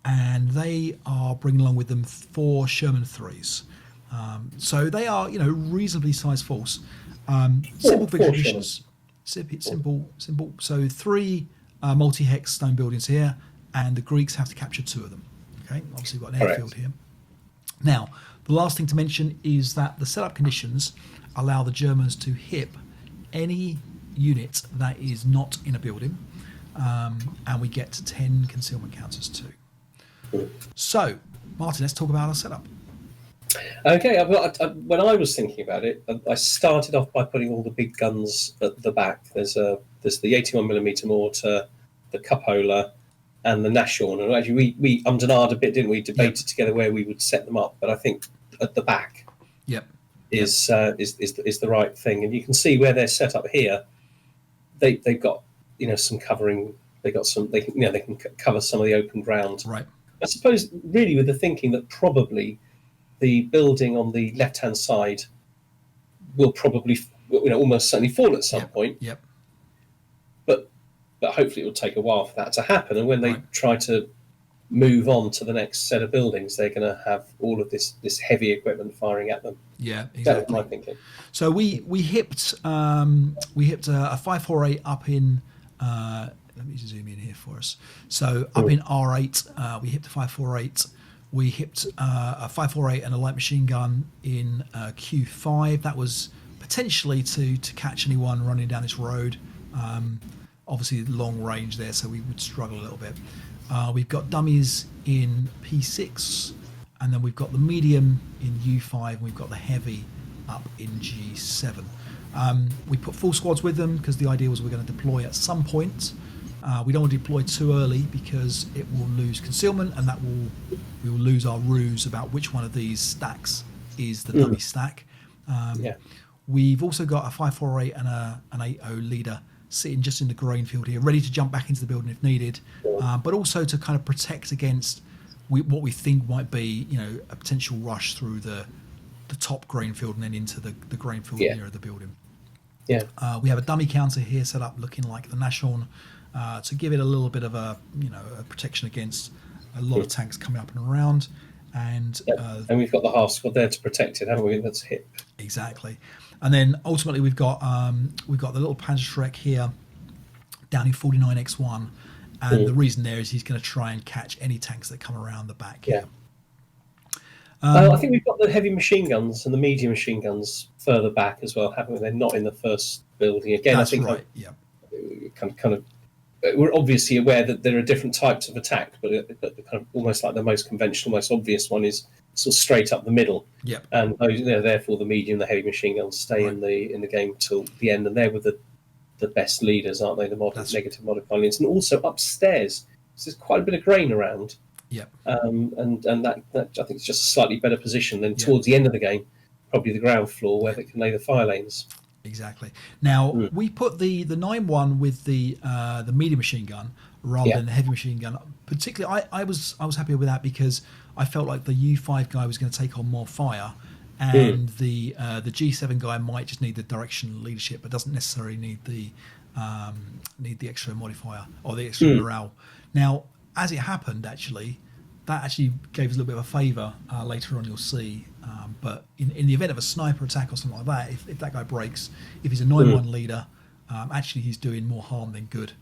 and they are bringing along with them 4 Sherman 3s. So they are, reasonably sized force. Simple Four victory conditions. Simple. So 3 multi-hex stone buildings here, and the Greeks have to capture 2 of them. Okay, obviously we've got an airfield here. Now, the last thing to mention is that the setup conditions allow the Germans to hip any unit that is not in a building, and we get 10 concealment counters too. So, Martin, let's talk about our setup. Okay, when I was thinking about it, I started off by putting all the big guns at the back. There's the 81mm mortar, the cupola, and the Nashorn. And actually, we ummed a bit, didn't we? Debated together where we would set them up. But I think at the back is the right thing. And you can see where they're set up here. They've got some covering. They can cover some of the open ground. Right. I suppose really with the thinking that probably the building on the left-hand side will probably, almost certainly fall at some point. Yep. But hopefully it will take a while for that to happen. And when they try to move on to the next set of buildings, they're going to have all of this heavy equipment firing at them. Yeah, exactly. That was my thinking. So we hipped a 548 up in. Let me zoom in here for us. So up in R8, we hipped a 548. We hipped a 548 and a light machine gun in Q5. That was potentially to catch anyone running down this road. Obviously, long range there, so we would struggle a little bit. We've got dummies in P6, and then we've got the medium in U5, and we've got the heavy up in G7. We put full squads with them because the idea was we're going to deploy at some point. We don't want to deploy too early because it will lose concealment, and we will lose our ruse about which one of these stacks is the dummy stack. We've also got a 548 and an 80 leader sitting just in the grain field here, ready to jump back into the building if needed, but also to kind of protect against what we think might be, a potential rush through the top grain field and then into the grain field near the building. We have a dummy counter here set up looking like the Nashorn, to give it a little bit of a protection against a lot of tanks coming up and around, and we've got the half squad there to protect it, haven't we? That's hip. Exactly. And then ultimately we've got the little Panzerschreck here down in 49x1, and the reason there is he's going to try and catch any tanks that come around the back here. I think we've got the heavy machine guns and the medium machine guns further back as well, haven't we? They're not in the first building. Again, That's I think right. kind of we're obviously aware that there are different types of attack, but the kind of almost like the most conventional, most obvious one is sort of straight up the middle. Yep. And those, therefore, the medium, the heavy machine guns stay in the game till the end, and they're with the best leaders, aren't they? The negative modifier leaders, and also upstairs, so there's quite a bit of grain around. Yep. And that I think is just a slightly better position than towards the end of the game, probably the ground floor where they can lay the fire lanes. Exactly. Now we put the 9-1 with the medium machine gun rather than the heavy machine gun. Particularly, I was happy with that because I felt like the U5 guy was going to take on more fire, and the G7 guy might just need the direction leadership, but doesn't necessarily need the extra modifier or the extra morale. Now, as it happened, that actually gave us a little bit of a favour. Later on, you'll see. But in the event of a sniper attack or something like that, if that guy breaks, if he's a 9-1 leader, actually he's doing more harm than good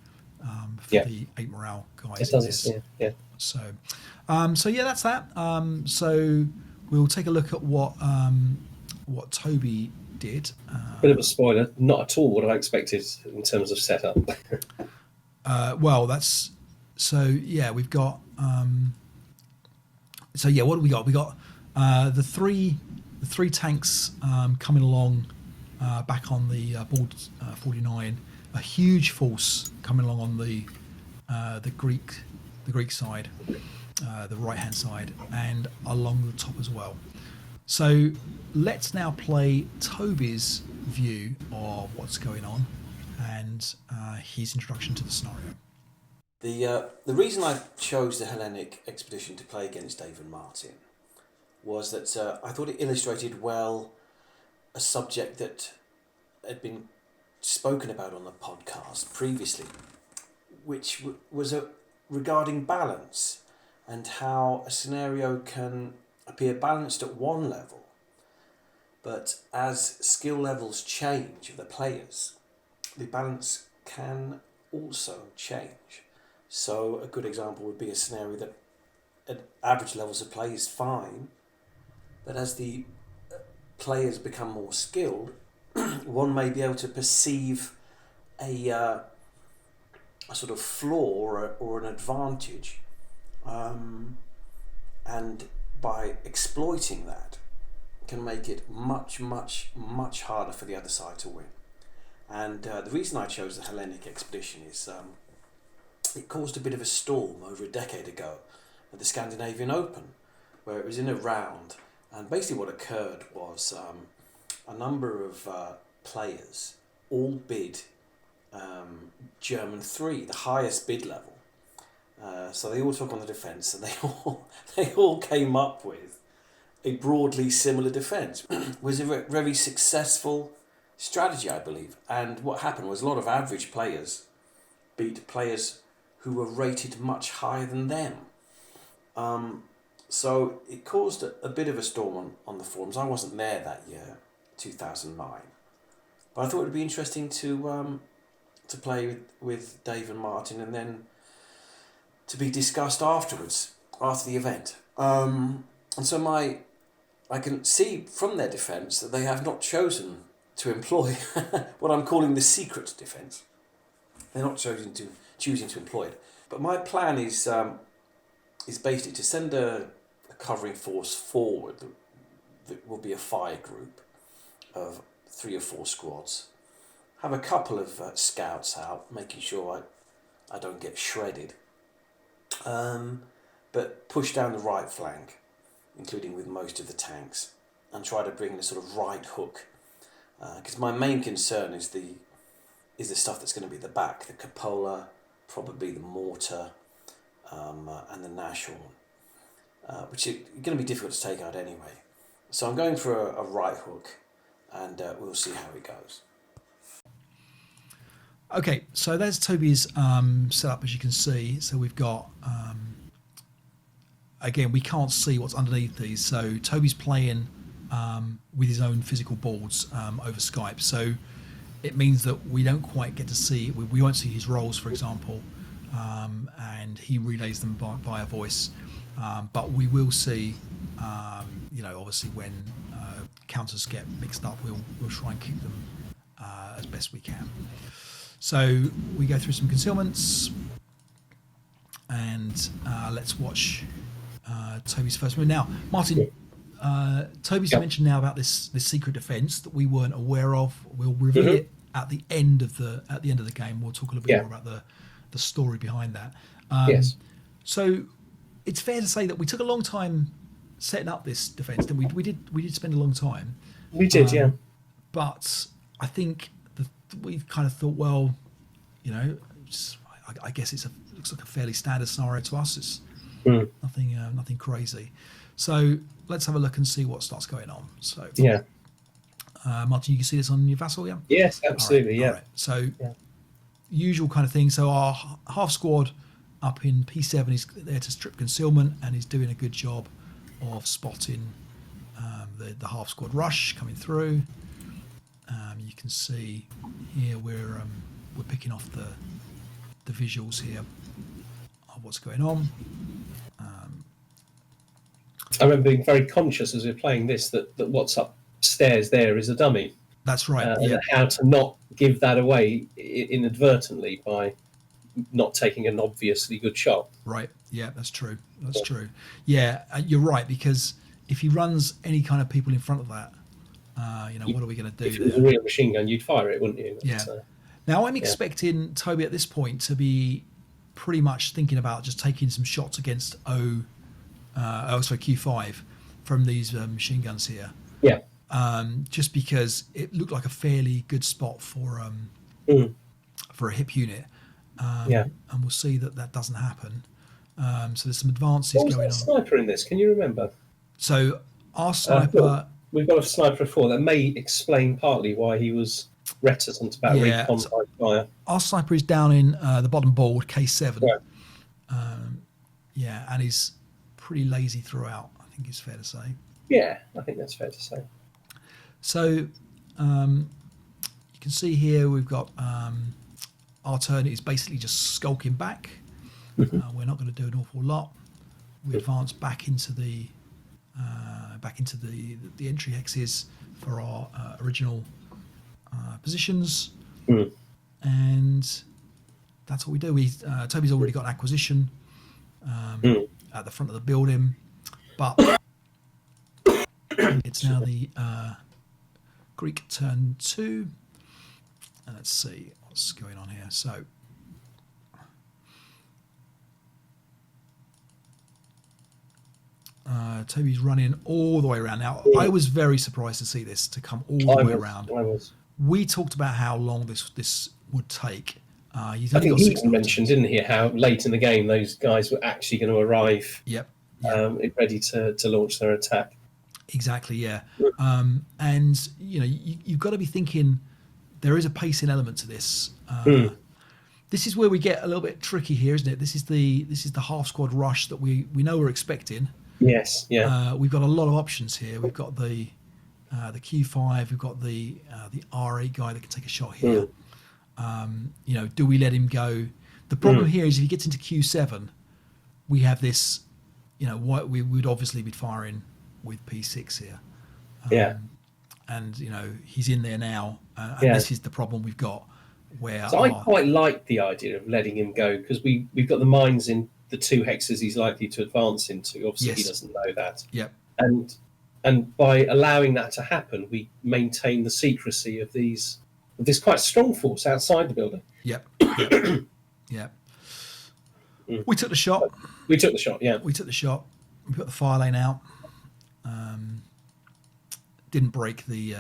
for the 8 morale guys. It does, yeah. So that's that. So we'll take a look at what Toby did. Bit of a spoiler, not at all what I expected in terms of setup. Well, that's so. Yeah, we've got. What do we got? We got the three tanks coming along back on the board 49. A huge force coming along on the Greek side, the right hand side, and along the top as well. So let's now play Toby's view of what's going on and his introduction to the scenario. The reason I chose the Hellenic Expedition to play against Dave and Martin was that I thought it illustrated well a subject that had been spoken about on the podcast previously, which was regarding balance and how a scenario can appear balanced at one level, but as skill levels change of the players, the balance can also change. So a good example would be a scenario that at average levels of play is fine, but as the players become more skilled, one may be able to perceive a sort of flaw or an advantage, and by exploiting that can make it much harder for the other side to win. And the reason I chose the Hellenic Expedition is it caused a bit of a storm over a decade ago at the Scandinavian Open, where it was in a round, and basically what occurred was a number of players all bid German 3, the highest bid level. So they all took on the defence, and they all came up with a broadly similar defence. It was a very successful strategy, I believe. And what happened was a lot of average players beat players who were rated much higher than them. So it caused a bit of a storm on the forums. I wasn't there that year, 2009, but I thought it would be interesting to play with Dave and Martin, and then to be discussed afterwards, after the event. And so I can see from their defence that they have not chosen to employ what I'm calling the secret defence. They're not choosing to employ it. But my plan is basically to send a covering force forward that will be a fire group of 3 or 4 squads. Have a couple of scouts out, making sure I don't get shredded. But push down the right flank, including with most of the tanks, and try to bring the sort of right hook. Because my main concern is the stuff that's going to be at the back, the cupola, probably the mortar, and the Nashorn, which are going to be difficult to take out anyway. So I'm going for a right hook, and we'll see how it goes. Okay, so there's Toby's setup, as you can see. So we've got, again, we can't see what's underneath these. So Toby's playing with his own physical boards over Skype. So it means that we don't quite get to see, we won't see his rolls, for example, and he relays them via voice. But we will see, obviously when counters get mixed up, we'll try and keep them as best we can. So we go through some concealments, and let's watch Toby's first move. Now, Martin, Toby's mentioned now about this secret defence that we weren't aware of. We'll reveal it at the end of the game. We'll talk a little bit more about the story behind that. Yes. So it's fair to say that we took a long time setting up this defence, didn't we? We did spend a long time. We did, yeah. But I think we've kind of thought, well, I guess it looks like a fairly standard scenario to us. It's nothing crazy. So let's have a look and see what starts going on. So Martin, you can see this on your vassal, yeah? Yes, absolutely, all right. So usual kind of thing. So our half squad up in P7 is there to strip concealment, and he's doing a good job of spotting the half squad rush coming through. You can see here we're picking off the visuals here of what's going on. I remember being very conscious as we were playing this that what's upstairs there is a dummy. That's right. And how to not give that away inadvertently by not taking an obviously good shot. Right. Yeah, that's true. That's true. Yeah, you're right, because if he runs any kind of people in front of that, what are we going to do? If it was a real machine gun, you'd fire it, wouldn't you? Yeah. Now I'm expecting Toby at this point to be pretty much thinking about just taking some shots against Q5 from these machine guns here. Yeah. Just because it looked like a fairly good spot for a hip unit. And we'll see that doesn't happen. So there's some advances going on. What was that sniper in this? Can you remember? So our sniper... we've got a sniper 4 that may explain partly why he was reticent about recon fire. Our sniper is down in the bottom board, K7. Yeah, and he's pretty lazy throughout, I think it's fair to say. Yeah, I think that's fair to say. So you can see here we've got our turn is basically just skulking back. We're not going to do an awful lot. We advance back into the entry hexes for our original positions, and that's what we do. Toby's already got an acquisition at the front of the building, but it's now the Greek turn 2, and let's see what's going on here. So Toby's running all the way around. Now, I was very surprised to see this to come all the way around. I was. We talked about how long this would take. I think he even mentioned, didn't he, how late in the game those guys were actually going to arrive. Yep. Ready to launch their attack. Exactly. Yeah. And you've got to be thinking there is a pacing element to this. This is where we get a little bit tricky here, isn't it? This is the half squad rush that we know we're expecting. Yes. Yeah. We've got a lot of options here. We've got the Q5. We've got the R8 guy that can take a shot here. Do we let him go? The problem here is if he gets into Q7, we have this. What we would obviously be firing with P6 here. And he's in there now, and this is the problem we've got. So I quite like the idea of letting him go because we've got the mines in the 2 hexes he's likely to advance into. Obviously, he doesn't know that. Yep. And by allowing that to happen, we maintain the secrecy of this quite strong force outside the building. Yep. Yep. We took the shot. We took the shot. Yeah. We took the shot. We put the fire lane out. Didn't break the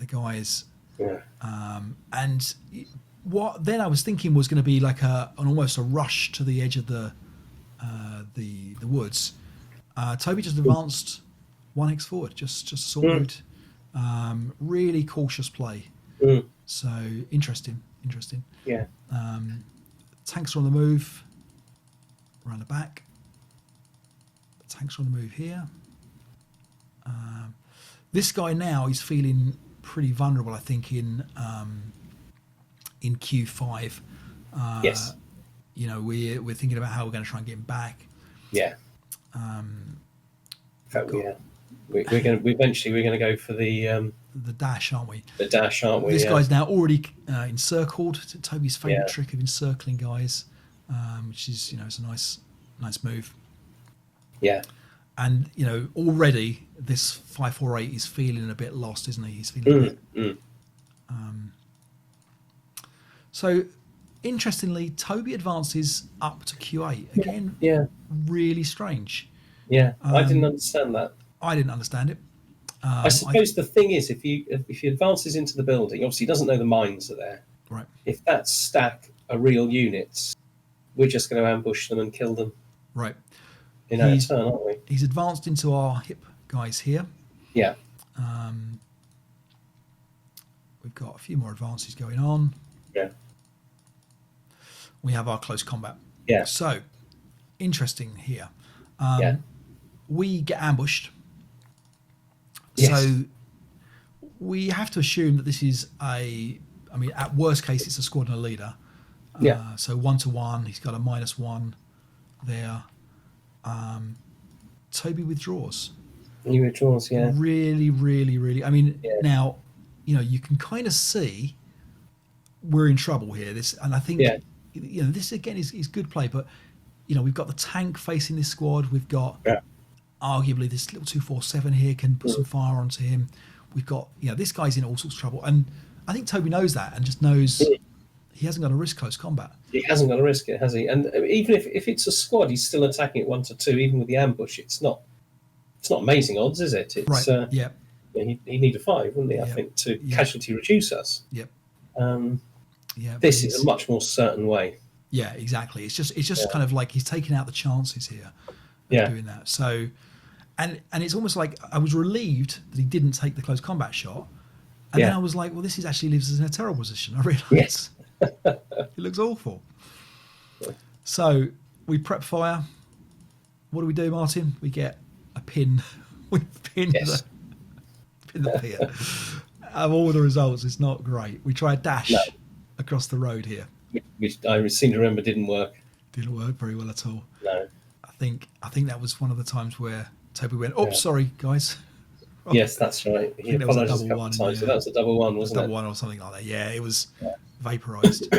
guys. Yeah. And what then I was thinking was going to be like an almost a rush to the edge of the woods. Toby just advanced 1 hex forward, just sword route. Really cautious play. So interesting. Yeah. Tanks are on the move. Around the back. The tanks are on the move here. This guy now is feeling pretty vulnerable, I think, in Q5. Yes. We're thinking about how we're going to try and get him back. Yeah. In fact, we're going to go for the dash, aren't we? The dash, aren't we? This guy's now already encircled. It's Toby's favourite trick of encircling guys, which is it's a nice move. Yeah. And already this 548 is feeling a bit lost, isn't he? He's feeling a bit. So, interestingly, Toby advances up to Q8 again. Yeah. Really strange. Yeah, I didn't understand that. I didn't understand it. I suppose the thing is, if he advances into the building, obviously he doesn't know the mines are there. Right. If that stack are real units, we're just going to ambush them and kill them. Right. In our turn, aren't we? He's advanced into our hip guys here. Yeah. We've got a few more advances going on. Yeah. We have our close combat. Yeah. So, interesting here. Yeah. We get ambushed. Yes. So, we have to assume that this is at worst case, it's a squad and a leader. Yeah. So 1-1, he's got a -1 there. Toby withdraws. He withdraws, yeah. Really. Now, you can kind of see we're in trouble here. And I think, this again is good play, but we've got the tank facing this squad. We've got arguably this little 247 here can put some fire onto him. We've got, this guy's in all sorts of trouble, and I think Toby knows that and just knows he hasn't got to risk close combat. He hasn't got to risk it, has he? And even if it's a squad, he's still attacking at 1-2, even with the ambush. It's not amazing odds, is it? It's, right. Yeah. He'd need a 5, wouldn't he? I think to casualty reduce us. Yep. This is a much more certain way. Yeah, exactly. It's just kind of like he's taking out the chances here of doing that. So, and it's almost like I was relieved that he didn't take the close combat shot, and then I was like, well, this is actually leaves us in a terrible position. I realised it looks awful. So we prep fire. What do we do, Martin? We get a pin. We pin Yes. the pier. Of all the results, it's not great. We try a dash No. across the road here. Which I seem to remember didn't work. Didn't work very well at all. No. I think that was one of the times where Toby went, "Oh, Yeah. sorry, guys." Yes, that's right. He think there was a apologised a double couple one, of times, so yeah. that was a double one, wasn't Double it? one or something like that. Yeah, it was vaporized.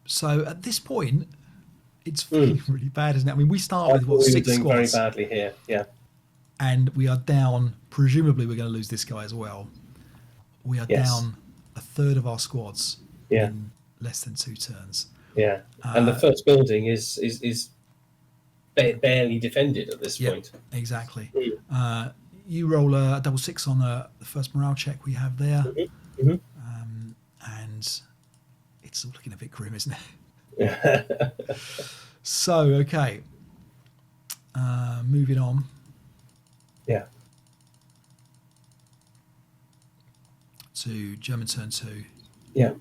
So at this point, it's really, really bad, isn't it? I mean, we start I with thought what, we were 6 doing very squads, badly here. Yeah. and we are down. Presumably, we're going to lose this guy as well. We are Yes. down a third of our squads Yeah. in less than 2 turns. Yeah. And the first building is barely defended at this Yep, point. exactly. Mm. You roll a double 6 on the first morale check we have there, Mhm. and it's all looking a bit grim, isn't it? Mhm. So, okay. Moving on. Yeah. To German turn 2. Yeah.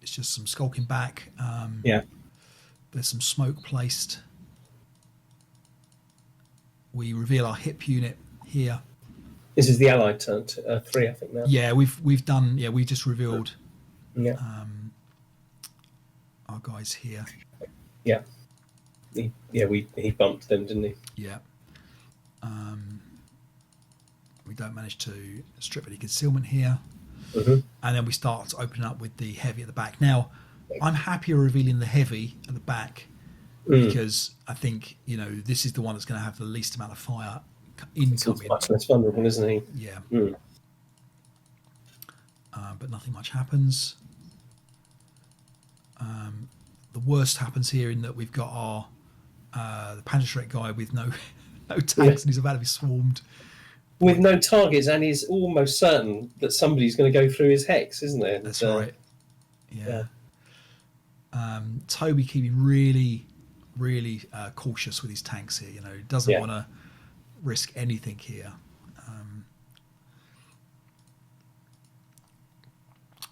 It's just some skulking back. Yeah. There's some smoke placed. We reveal our hip unit here. This is the Allied turn 3, I think now. Yeah, we've done. Yeah, we just revealed Yeah. our guys here. Yeah. He bumped them, didn't he? Yeah. We don't manage to strip any concealment here. Mm-hmm. And then we start opening up with the heavy at the back. Now, I'm happier revealing the heavy at the back because I think, this is the one that's going to have the least amount of fire He's incoming. much less vulnerable, isn't he? Yeah. Mm. But nothing much happens. The worst happens here in that we've got our the Panzerschreck guy with no tanks and he's about to be swarmed. With no targets, and he's almost certain that somebody's going to go through his hex, isn't it? That's right. Yeah. Toby keeping really, really cautious with his tanks here. Doesn't want to risk anything here.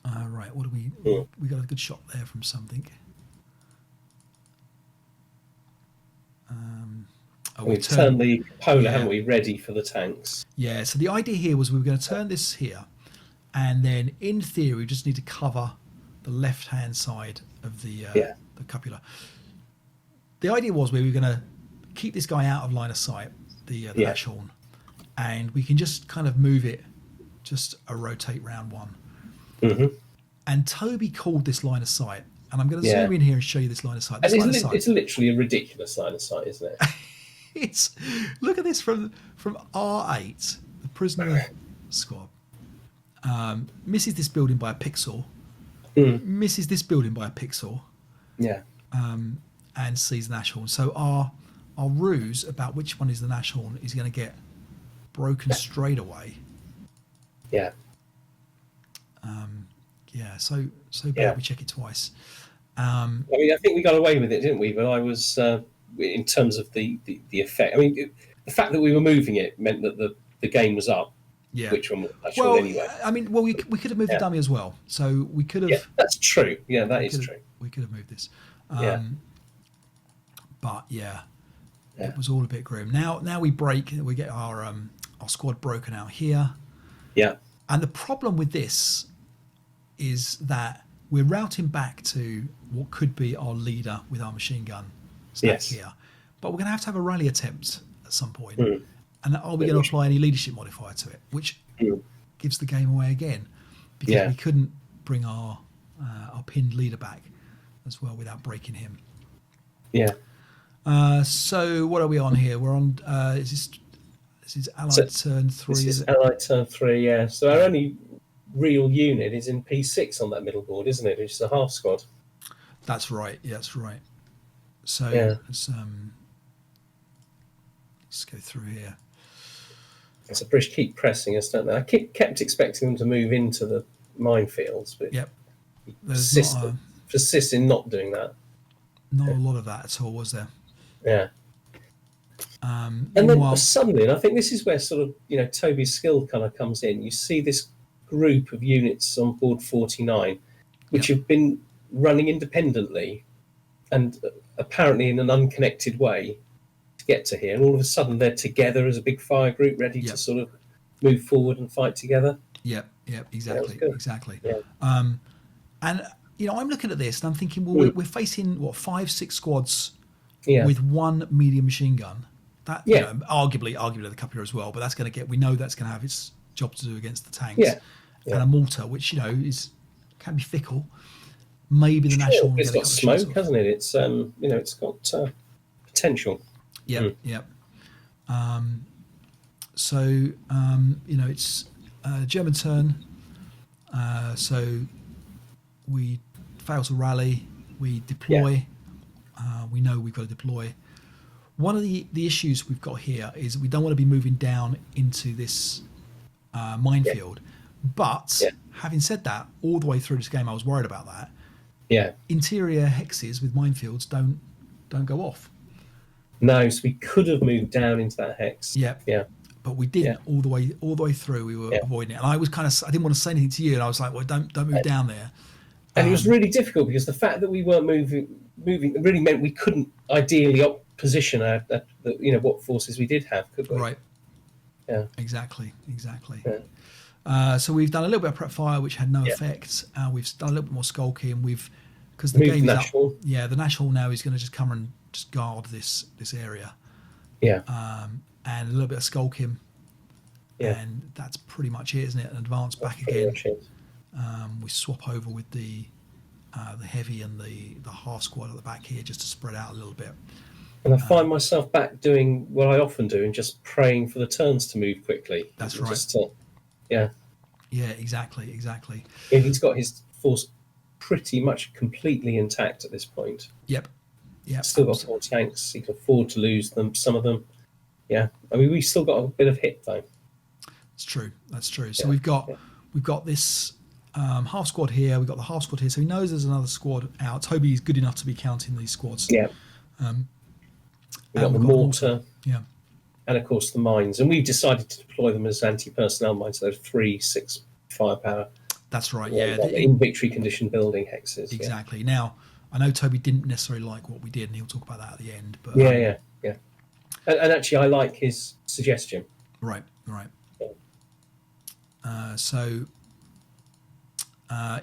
Right. What do we? We got a good shot there from something. We've turned the polar, haven't we, ready for the tanks? Yeah, so the idea here was we were going to turn this here, and then in theory we just need to cover the left-hand side of the cupula. The idea was we were going to keep this guy out of line of sight, the Ash Horn, and we can just kind of move it, just a rotate round one. Mm-hmm. And Toby called this line of sight, and I'm going to zoom in here and show you this line of sight. It's literally a ridiculous line of sight, isn't it? Look at this from R8, the prisoner squad. Misses this building by a pixel. Misses this building by a pixel. Yeah. And sees the Nash Horn. So our ruse about which one is the Nash Horn is going to get broken straight away. Yeah. So bad we check it twice. I think we got away with it, didn't we? But I was, in terms of the effect. The fact that we were moving it meant that the game was up. Yeah. Which one was actual anyway? We could have moved the dummy as well. So we could have. Yeah, that's true. Yeah, that is true. We could have moved this. But it was all a bit grim. Now we break. We get our squad broken out here. Yeah. And the problem with this is that we're routing back to what could be our leader with our machine gun stack here. But we're going to have a rally attempt at some point. And are we going to apply any leadership modifier to it, which gives the game away again, because we couldn't bring our pinned leader back as well without breaking him. Yeah. So what are we on here? We're on. This is Allied turn 3. This is Allied turn 3. Yeah. So our only real unit is in P6 on that middle board, isn't it? Which is a half squad. That's right. Yeah, that's right. So let's go through here. So British keep pressing us, don't they? I kept expecting them to move into the minefields, but persist in not doing that. Not a lot of that at all, was there? Yeah. And then suddenly, and I think this is where sort of Toby's skill kind of comes in. You see this group of units on board 49, which have been running independently apparently in an unconnected way to get to here, and all of a sudden they're together as a big fire group, ready Yep. to sort of move forward and fight together. Yep, exactly, good. exactly. Yeah. And I'm looking at this and I'm thinking, well, we're facing what 5-6 squads Yeah. with one medium machine gun. That Yeah. arguably the Cupula as well, but that's going to we know that's going to have its job to do against the tanks. Yeah. Yeah. And a mortar, which can be fickle. Maybe the national. It's got smoke, hasn't it? It's it's got potential. Yep, yep. So it's German turn. So we fail to rally. We deploy. We know we've got to deploy. One of the issues we've got here is we don't want to be moving down into this minefield. But having said that, all the way through this game, I was worried about that. Yeah. Interior hexes with minefields don't go off. No, so we could have moved down into that hex. Yep. Yeah. But we didn't all the way through. We were avoiding it, and I was I didn't want to say anything to you, and I was like, well, don't move down there. And it was really difficult because the fact that we weren't moving really meant we couldn't ideally position what forces we did have, could we? Right. Yeah. Exactly. Yeah. So we've done a little bit of prep fire, which had no effect. We've done a little bit more skulking. Because the game is up. Yeah, the national now is going to just come and just guard this area. Yeah. And a little bit of skulking. Yeah. And that's pretty much it, isn't it? An advance back again. We swap over with the heavy and the half squad at the back here just to spread out a little bit. And I find myself back doing what I often do and just praying for the turns to move quickly. That's right. Just yeah, exactly. And he's got his force pretty much completely intact at this point. Yep. Still got 4 tanks. He can afford to lose them. Some of them. Yeah. I mean, we've still got a bit of hit though. It's true. That's true. So we've got this half squad here. We've got the half squad here. So he knows there's another squad out. Toby's good enough to be counting these squads. Yeah. We've got the mortar. Yeah. And of course the mines. And we've decided to deploy them as anti-personnel mines. So they're 3-6 firepower. That's right. Yeah. In victory condition building hexes. Exactly. Now, I know Toby didn't necessarily like what we did, and he'll talk about that at the end. But yeah. And actually, I like his suggestion. Right. Yeah. So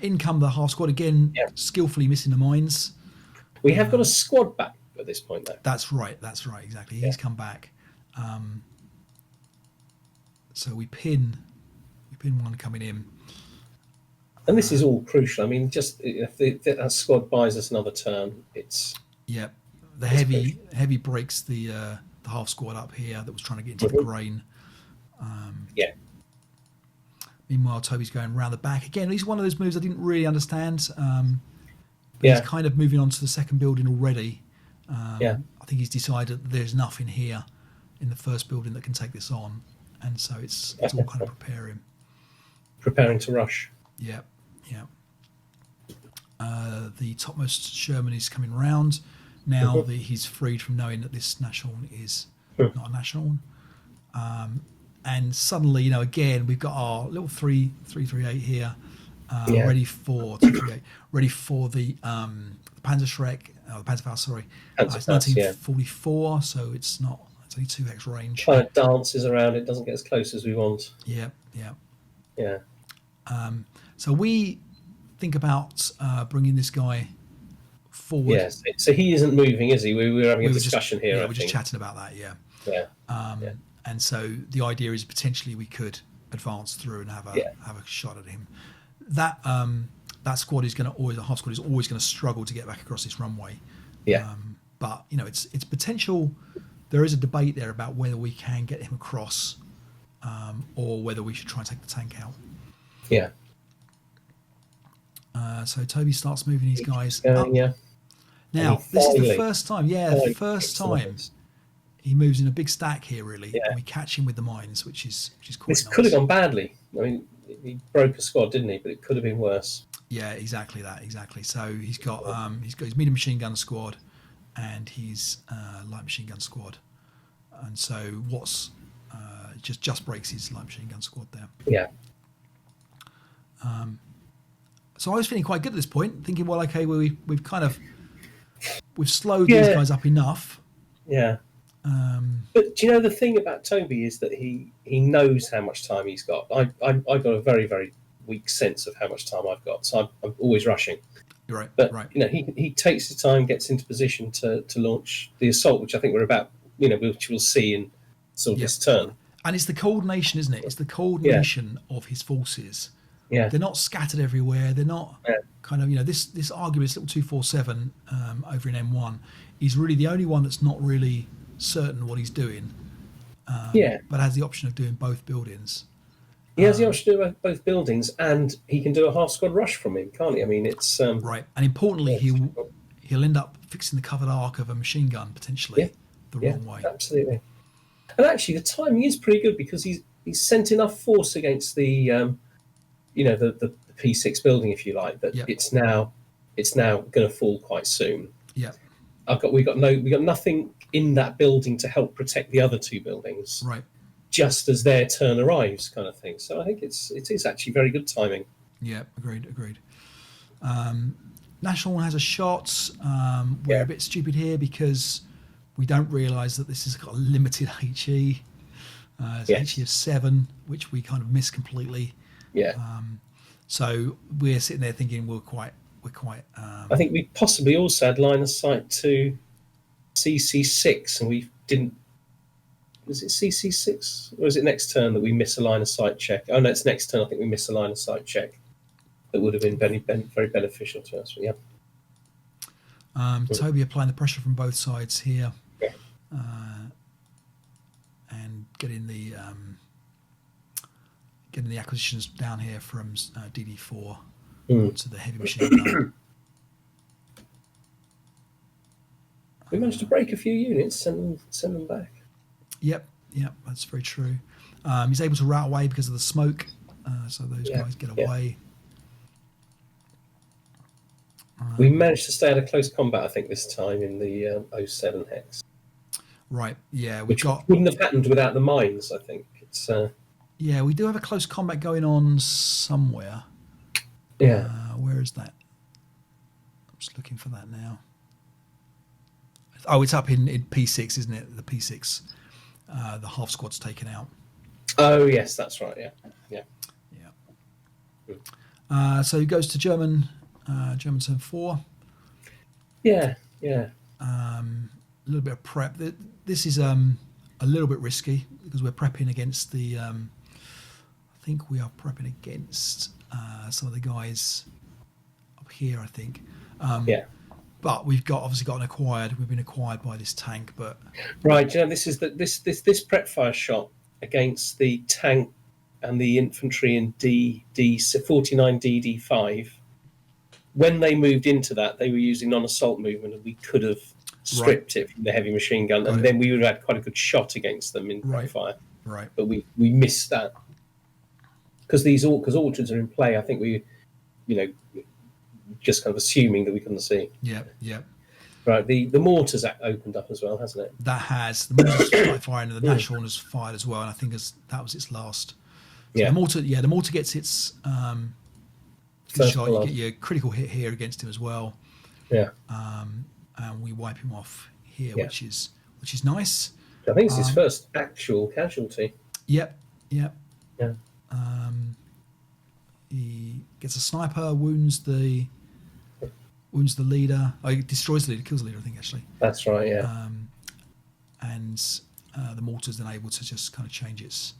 in come the half squad again, skillfully missing the mines. We have got a squad back at this point, though. That's right. Exactly. He's come back. So we pin one coming in. And this is all crucial. I mean, just if that squad buys us another turn, it's... Yeah. The heavy breaks the half squad up here that was trying to get into the grain. Yeah. Meanwhile, Toby's going around the back. Again, he's one of those moves I didn't really understand. But he's kind of moving on to the second building already. I think he's decided that there's nothing here in the first building that can take this on. And so it's all kind of preparing to rush. Yeah. The topmost Sherman is coming round. Now he's freed from knowing that this national is not a national. And suddenly, again, we've got our little 338 here, ready for 238, ready for the Panzerschreck, the Panzerfaust, sorry. It's 1944, so it's only 2x range. Kind of dances around, it doesn't get as close as we want. Yeah. So we think about bringing this guy forward. Yes, so he isn't moving, is he? We were having a discussion here. Yeah, we're just chatting about that. Yeah. And so the idea is potentially we could advance through and have a shot at him. That squad is going to always, the half squad is always going to struggle to get back across this runway. Yeah. But it's potential. There is a debate there about whether we can get him across, or whether we should try and take the tank out. Yeah. So Toby starts moving his guys up. Yeah. Now, this is the first time. Yeah, the first time he moves in a big stack here, really. Yeah. And we catch him with the mines, which is quite This nice. could have gone badly. I mean, he broke a squad, didn't he? But it could have been worse. Yeah, exactly that. So he's got his medium machine gun squad and his light machine gun squad, and so Watts just breaks his light machine gun squad there. Yeah. So I was feeling quite good at this point, thinking, well, okay, we've kind of we've slowed these guys up enough. Yeah. But do you know the thing about Toby is that he knows how much time he's got. I got a very, very weak sense of how much time I've got, so I'm always rushing. You're right. But right. He takes his time, gets into position to launch the assault, which I think we're about. Which we'll see in sort of this turn. And it's the coordination, isn't it? It's the coordination of his forces. Yeah. They're not scattered everywhere. They're not kind of this Argus little 247 over in M1 is really the only one that's not really certain what he's doing. But has the option of doing both buildings. He has the option to do both buildings, and he can do a half squad rush from him, can't he? I mean, it's right. And importantly, he'll end up fixing the covered arc of a machine gun potentially the wrong way. Absolutely. And actually, the timing is pretty good because he's sent enough force against the the P6 building, if you like, that it's now going to fall quite soon. Yeah. We got nothing in that building to help protect the other two buildings. Right. Just as their turn arrives, kind of thing. So I think it is actually very good timing. Yeah, agreed. National has a shot. We're a bit stupid here because we don't realise that this has got a limited HE. It's HE of 7, which we kind of miss completely. Yeah. So we're sitting there thinking we're quite. I think we possibly also had line of sight to CC6, and we didn't. Was it CC6? Or was it next turn that we miss a line of sight check? Oh no, it's next turn. I think we miss a line of sight check that would have been very beneficial to us. But Toby applying the pressure from both sides here, and getting the acquisitions down here from DD4 to the heavy machine gun. We managed to break a few units, send them back. Yep, that's very true. He's able to rout away because of the smoke, so those guys get away. We managed to stay out of close combat, I think, this time in the 07 hex. Right, yeah. Which wouldn't have happened without the mines, I think. It's yeah, we do have a close combat going on somewhere. Yeah. Where is that? I'm just looking for that now. Oh, it's up in P6, isn't it? The P6. The half squad's taken out. Oh, yes, that's right, yeah. So he goes to German turn 4. Yeah. A little bit of prep. This is a little bit risky because we're prepping against the. I think we are prepping against some of the guys up here. I think. But we've obviously got an acquired. We've been acquired by this tank, but right. This is this prep fire shot against the tank and the infantry in D49 DD5. When they moved into that, they were using non-assault movement, and we could have stripped it from the heavy machine gun, and then we would have had quite a good shot against them in prep fire. Right. But we missed that because orchards are in play. I think we, just kind of assuming that we couldn't see. Yeah. Right. The mortar's opened up as well, hasn't it? That has. The mortar's firing, and the National has fired as well, and I think that was its last. So the mortar gets its shot. You get your critical hit here against him as well. Yeah. And we wipe him off here, which is nice. I think it's his first actual casualty. Yep. Yeah. He gets a sniper, wounds the leader. Oh, he destroys the leader, kills the leader, I think, actually. That's right, yeah. And the mortar's then able to just kind of change its.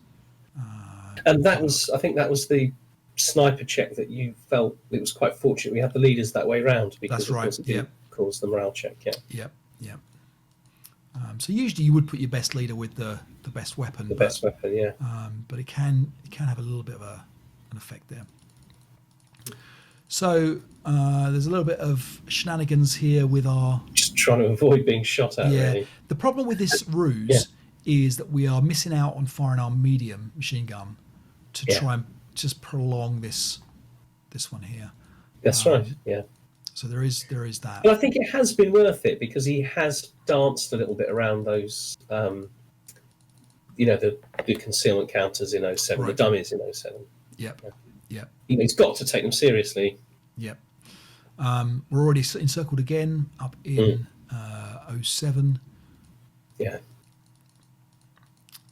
And I think that was the sniper check that you felt it was quite fortunate we had the leaders that way round because that's right. It did cause the morale check. Yep. So usually you would put your best leader with the best weapon. Best weapon, yeah. But it can have a little bit of an effect there. So there's a little bit of shenanigans here with our. Just trying to avoid being shot at. Yeah. Really. The problem with this ruse is that we are missing out on firing our medium machine gun to try and just prolong this one here. That's right. Yeah. So there is that. But I think it has been worth it because he has danced a little bit around those, the concealment counters in 07, the dummies in 07. Yep. He's got to take them seriously. Yep. We're already encircled again up in 07. Yeah.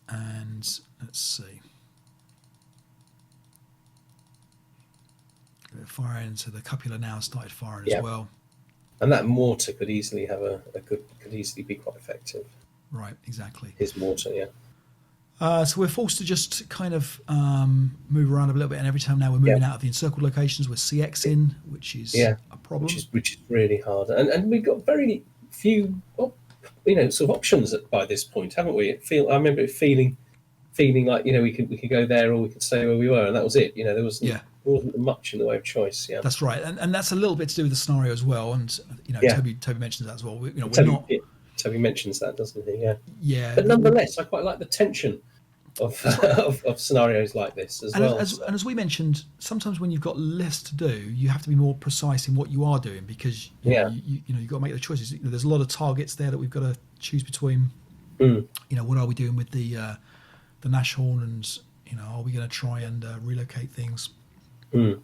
And let's see. Firing, so the cupula now started firing as well. And that mortar could easily have could easily be quite effective. Right, exactly. His mortar, yeah. So we're forced to just kind of move around a little bit, and every time now we're moving out of the encircled locations with CX in, which is a problem. Which is really hard. And we've got very few, sort of options by this point, haven't we? I remember it feeling like, we could go there or we could stay where we were, and that was it. There wasn't much in the way of choice. Yeah, that's right, and that's a little bit to do with the scenario as well. And Toby mentions that as well. We're not. Toby mentions that, doesn't he? Yeah. Yeah. But nonetheless, I quite like the tension of of scenarios like this as well. And as we mentioned, sometimes when you've got less to do, you have to be more precise in what you are doing, because you've got to make the choices. There's a lot of targets there that we've got to choose between. What are we doing with the Nashorn, and are we going to try and relocate things? But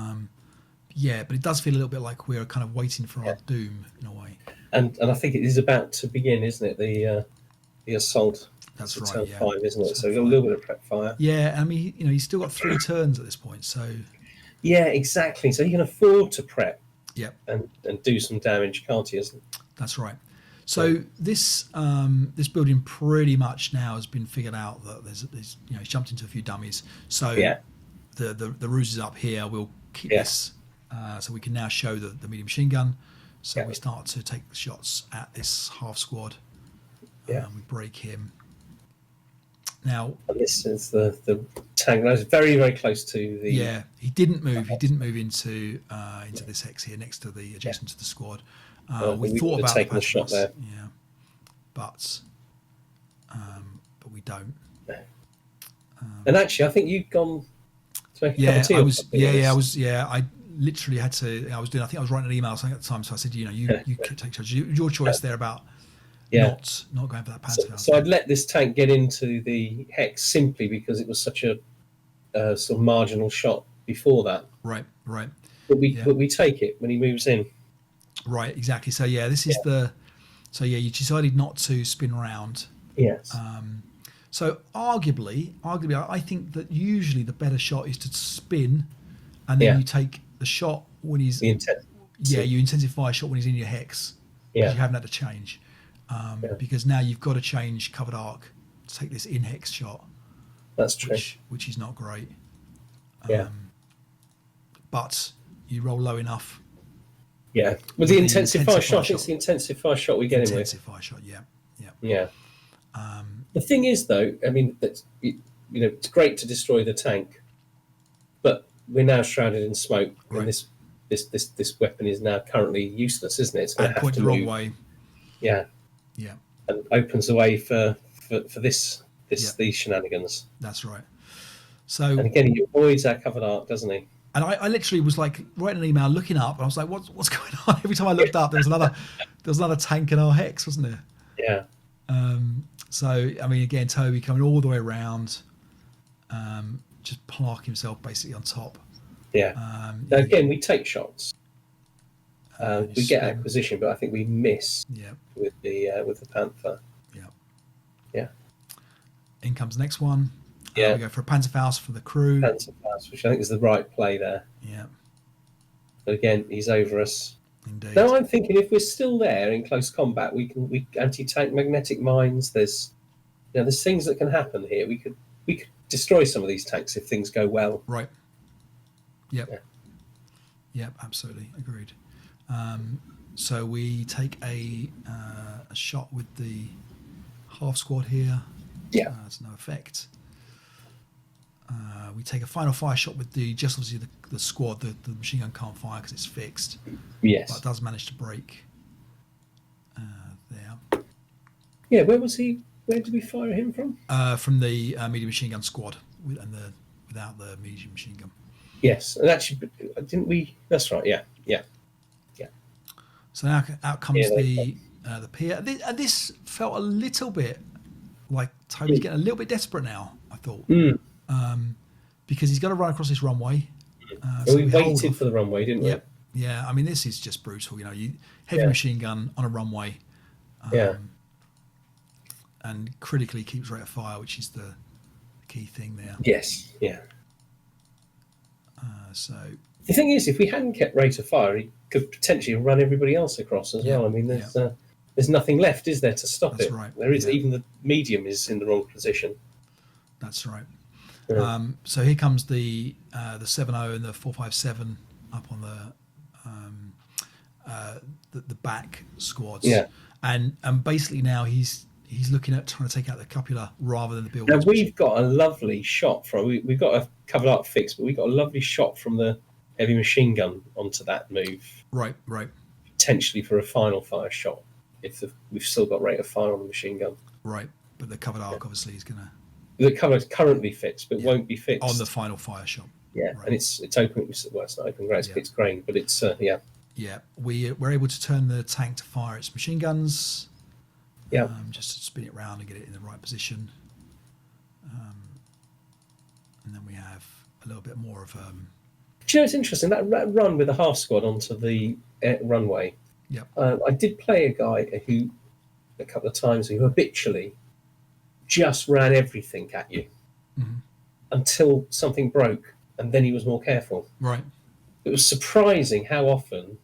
it does feel a little bit like we're kind of waiting for our doom in a way. And I think it is about to begin, isn't it? The assault. That's it's right. turn 5, isn't it? So we've got a little bit of prep fire. Yeah, I mean, he's still got 3 turns at this point, so. Yeah, exactly. So you can afford to prep. Yep. And do some damage, can't you? That's right. So this building pretty much now has been figured out that there's he's jumped into a few dummies. So the ruse is up here. We'll keep this so we can now show the medium machine gun. So we start to take the shots at this half squad. We break him. Now and this is the tank. That was very, very close to the. Yeah, he didn't move. He didn't move into this hex here next to the adjacent to the squad. We thought about taking the shot there. Yeah, but we don't. And actually, I think you'd gone to make a cup of tea. I literally had to. I think I was writing an email or something at the time, so I said, you take charge. Your choice there about. Not going for that Panzer. So I'd let this tank get into the hex simply because it was such a sort of marginal shot before that. Right. But we take it when he moves in. Right, exactly. So this is the. So you decided not to spin around. Yes. So arguably, I think that usually the better shot is to spin, and then you take the shot when he's. You intensify a shot when he's in your hex. Yeah. You haven't had to change. Because now you've got to change covered arc to take this in hex shot. That's true. Which is not great. But you roll low enough. Yeah. With the intensify shot, it's the intensify shot we get him with. Intensify shot, yeah. The thing is, though, I mean, that it's great to destroy the tank, but we're now shrouded in smoke, and this weapon is now currently useless, isn't it? It's going to have to the wrong way. Yeah. And opens the way for these shenanigans. That's right. So and again, he avoids our covered arc, doesn't he? And I literally was like writing an email, looking up, and I was like, "What's going on?" Every time I looked up, there was another tank in our hex, wasn't there? Yeah. So I mean, again, Toby coming all the way around, just park himself basically on top. Yeah. Now again, we take shots. We get acquisition, but I think we miss. With the Panther. Yeah. In comes the next one. We go for a Panzerfaust for the crew. Panzerfaust, which I think is the right play there. Yeah. But again, he's over us. Indeed. Now I'm thinking if we're still there in close combat, we anti-tank magnetic mines. There's things that can happen here. We could destroy some of these tanks if things go well. Right. Yep. Yep. Absolutely agreed. So we take a shot with the half squad here. Yeah. That's no effect. We take a final fire shot with obviously the squad. The machine gun can't fire because it's fixed. Yes. But it does manage to break. There. Yeah. Where was he? Where did we fire him from? From the medium machine gun squad, without the medium machine gun. Yes, and actually, didn't we? That's right. Yeah. So now out comes the pier. This felt a little bit like Toby's getting a little bit desperate now, I thought. Because he's got to run across this runway. So we waited for the runway, didn't we? Yeah, I mean, this is just brutal. Heavy Yeah. machine gun on a runway, Yeah. and critically keeps rate of fire, which is the key thing there. Yes. Yeah. So The thing is, if we hadn't kept rate of fire, he could potentially run everybody else across as Yeah, well. I mean, there's nothing left, is there, to stop That's it? right, There is. yeah. Even the medium is in the wrong position. that's right. Yeah. So here comes the 7.0 and the 4.57 up on the back squads. Yeah. And basically now he's looking at trying to take out the cupula rather than the build. Now we've got a lovely shot from. We've got a covered art fix, but we've got a lovely shot from the heavy machine gun onto that move, Right. potentially for a final fire shot. We've still got rate of fire on the machine gun. Right. But the covered arc obviously is going to The cover is currently fixed, but Yeah. won't be fixed on the final fire shot. Yeah, Right. and it's open. Well, it's not open grain. Yeah. It's grain, but it's yeah. Yeah, we're able to turn the tank to fire its machine guns. Yeah. Just to spin it round and get it in the right position. And then we have a little bit more of Do you know, it's interesting that run with the half squad onto the runway. Yep. I did play a guy who, a couple of times, who habitually just ran everything at you until something broke, and then he was more careful. Right. It was surprising how often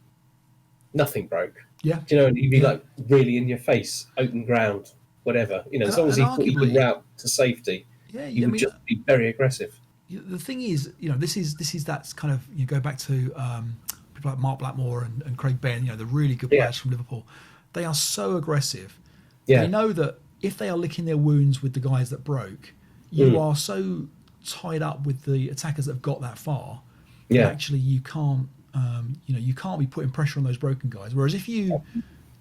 nothing broke. Yeah. Do you know, and he'd be Yeah. like really in your face, open ground, whatever. As long as he thought he could arguably- route to safety, Yeah, he I would mean, just be very aggressive. the thing is, this is that's kind of go back to people like Mark Blackmore and Craig Ben, the really good Yeah. players from Liverpool. They are so aggressive. Yeah. They know that if they are licking their wounds with the guys that broke, you are so tied up with the attackers that have got that far. That Yeah. actually you can't you can't be putting pressure on those broken guys. Whereas if you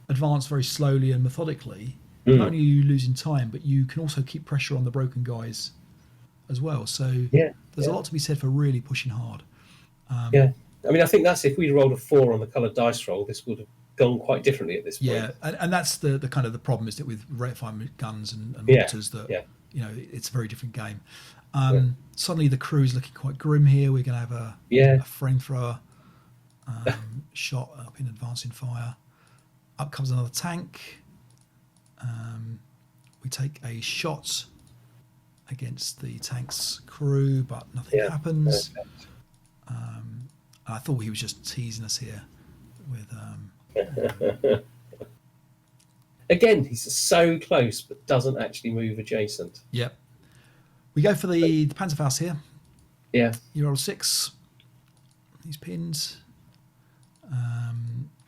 advance very slowly and methodically, not only are you losing time, but you can also keep pressure on the broken guys as well. So there's a lot to be said for really pushing hard. Yeah. I mean, I think that's if we'd rolled a 4 on the coloured dice roll, this would have gone quite differently at this point. Yeah, and that's the kind of the problem is that with rate of fire guns and Yeah, mortars that yeah. It's a very different game. Suddenly the crew's looking quite grim here. We're going to have a flamethrower shot up in advancing fire. Up comes another tank. We take a shot against the tank's crew, but nothing happens. I thought he was just teasing us here with Again, he's so close, but doesn't actually move adjacent. Yep. We go for the Panzerfaust here. Yeah. You roll 6. He's pinned.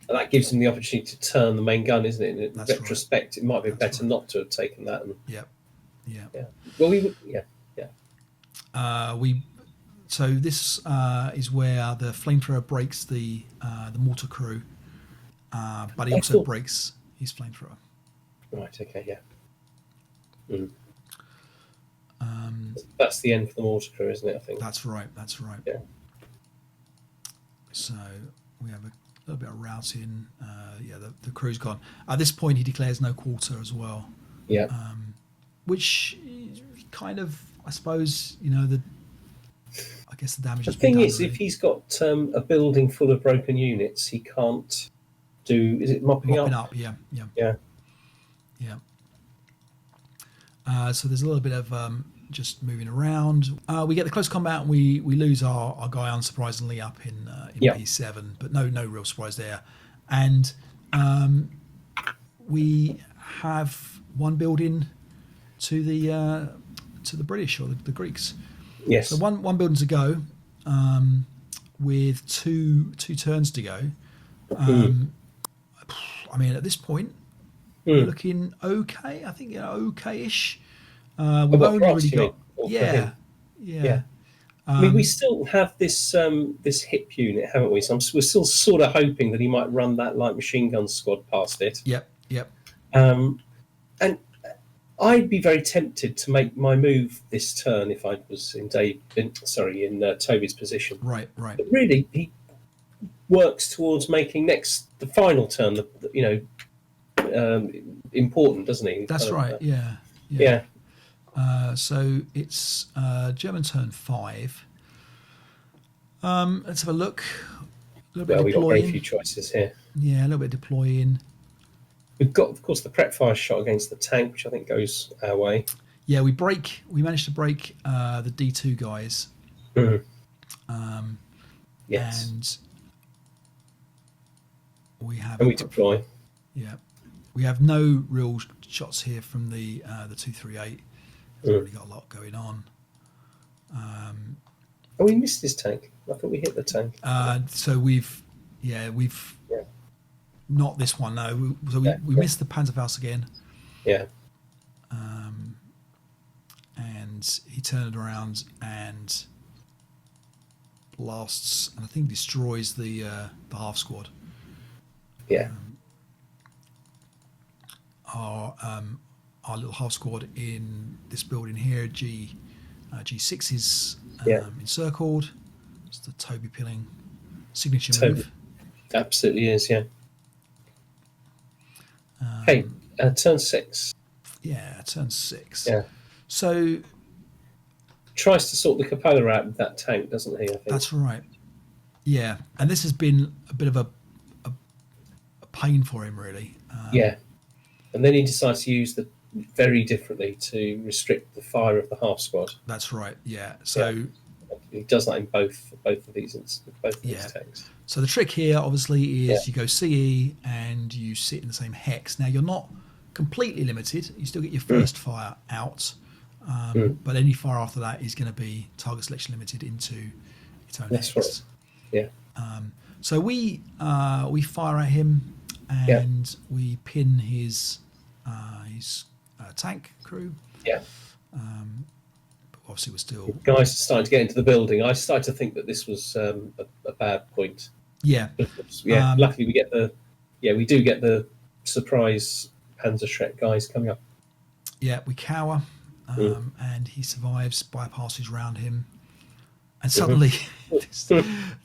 And that gives him the opportunity to turn the main gun, isn't it? In That's retrospect, it might be That's better right. not to have taken that. And, Yep. Yeah. yeah. Well, we would. Yeah. So this is where the flamethrower breaks the mortar crew, but he I also thought- breaks his flamethrower. Right. Okay. Yeah. That's the end for the mortar crew, isn't it? I think. That's right. Yeah. So we have a little bit of routing. The crew's gone. At this point, he declares no quarter as well, Yeah. which kind of, I suppose, I guess the damage. The has been thing done, is, really. if he's got a building full of broken units, he can't do. Is it mopping up? Yeah. Yeah. So there's a little bit of just moving around. We get the close combat and we lose our guy unsurprisingly up in P7, but no real surprise there. And we have one building to the British or the Greeks. Yes. So one building to go, with two turns to go. I mean, at this point, we're looking okay. I think okay-ish. We've what, only for us, really you mean? got Or for yeah. him? Yeah. I mean, we still have this this hip unit, haven't we? So we're still sort of hoping that he might run that light machine gun squad past it. Yep. And I'd be very tempted to make my move this turn if I was in Toby's position. Right. But really, he works towards making the final turn, important, doesn't he? That's right. Yeah. Yeah. So it's German turn 5. Let's have a look. little bit Well, we've got very deploying. few choices here. Yeah, a little bit deploying. We've got, of course, the prep fire shot against the tank, which I think goes our way. Yeah, we managed to break the D2 guys. Mhm. Yes. And we have And we deploy. Yeah, we have no real shots here from the 238. It's already got a lot going on. Oh, we missed this tank. I thought we hit the tank. So we've Yeah. not this one. No, we missed the Panzerfaust again. Yeah. And he turned around and blasts and I think destroys the half squad. Yeah. Our little half squad in this building here, G6 is encircled. It's the Toby Pilling signature move. Absolutely is, yeah. Hey, turn 6. Yeah, turn 6. Yeah. So Tries to sort the cupola out with that tank, doesn't he? I think that's right. Yeah, and this has been a bit of a pain for him, really. Yeah. And then he decides to use the very differently to restrict the fire of the half squad. That's right. Yeah. So he does that in both of these tanks. So the trick here, obviously, is you go CE and you sit in the same hex. Now you're not completely limited. You still get your first fire out, but any fire after that is going to be target selection limited into its own hex. Right. Yeah. So we fire at him and we pin his tank crew. Yeah. But obviously, we're still Guys are starting to get into the building. I started to think that this was a bad point. Yeah. Luckily we do get the surprise Panzerschreck guys coming up. Yeah, we cower, and he survives, bypasses around him, and suddenly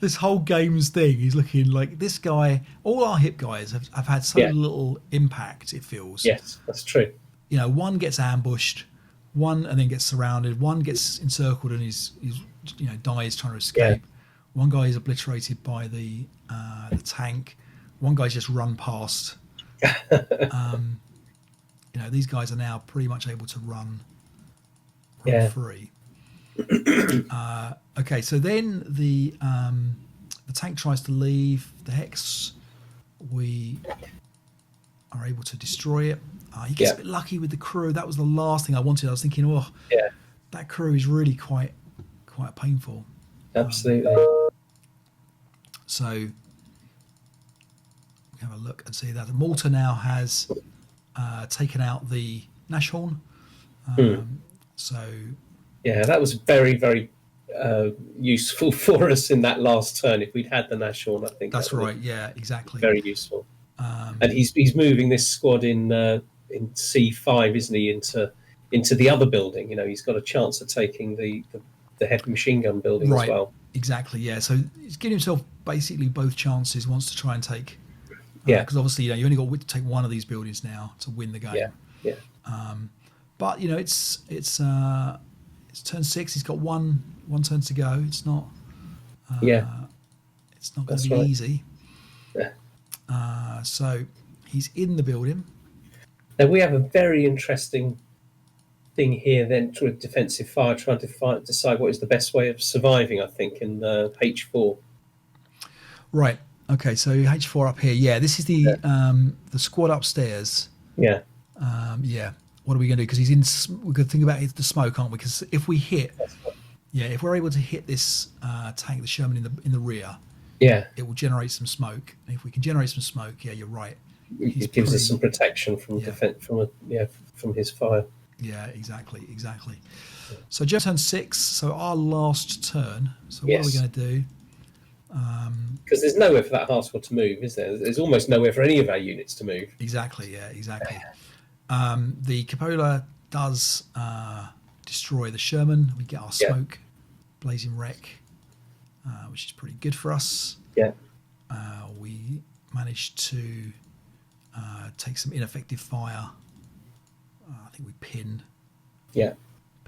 this whole game's thing is looking like this guy. All our hip guys have had so little impact. It feels. Yes, that's true. You know, one gets ambushed, one and then gets surrounded, one gets encircled and is dies trying to escape. Yeah. One guy is obliterated by the tank. One guy's just run past. These guys are now pretty much able to run free. Okay, so then the tank tries to leave the hex. We are able to destroy it. He gets a bit lucky with the crew. That was the last thing I wanted. I was thinking, that crew is really quite painful. Absolutely. So we have a look and see that Malta now has taken out the Nashorn. So that was very, very useful for us in that last turn. If we'd had the Nashorn, I think that's right. Yeah, exactly. Very useful. And he's moving this squad in C5, isn't he, into the other building? He's got a chance of taking the heavy machine gun building as well. Exactly. Yeah. So he's giving himself basically both chances. Wants to try and take. Because obviously, you only got to take one of these buildings now to win the game. Yeah. But it's turn 6. He's got one turn to go. It's not. It's not going to be easy. Yeah. So he's in the building. Now we have a very interesting thing here. Then to a defensive fire, trying to decide what is the best way of surviving. I think in H4. Right. Okay. So H4 up here. Yeah. This is the squad upstairs. Yeah. What are we going to do? Because he's in. We're going to think about the smoke, aren't we? Because if we hit, if we're able to hit this tank, the Sherman in the rear, it will generate some smoke. And if we can generate some smoke, you're right. It gives us some protection from from his fire. Yeah, exactly. So just turn 6. So our last turn. So what are we going to do? Because there's nowhere for that half squad to move, is there? There's almost nowhere for any of our units to move. Exactly. Yeah. Exactly. The cupola does destroy the Sherman. We get our smoke, blazing wreck, which is pretty good for us. Yeah. We managed to take some ineffective fire. I think we pin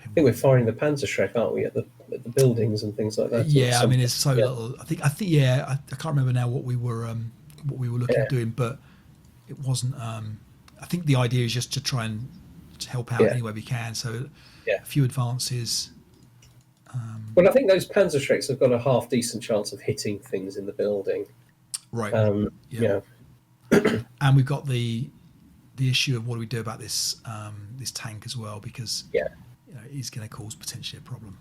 I think we're firing the Panzerschreck, aren't we, at the buildings and things like that? Yeah, I mean, it's so little. I think, yeah, I can't remember now what we were looking at doing, but it wasn't. I think the idea is just to try and to help out any way we can. So a few advances. Well, I think those Panzerschrecks have got a half decent chance of hitting things in the building. Right. Yeah. And we've got the issue of what do we do about this this tank as well, because you know, it's going to cause potentially a problem.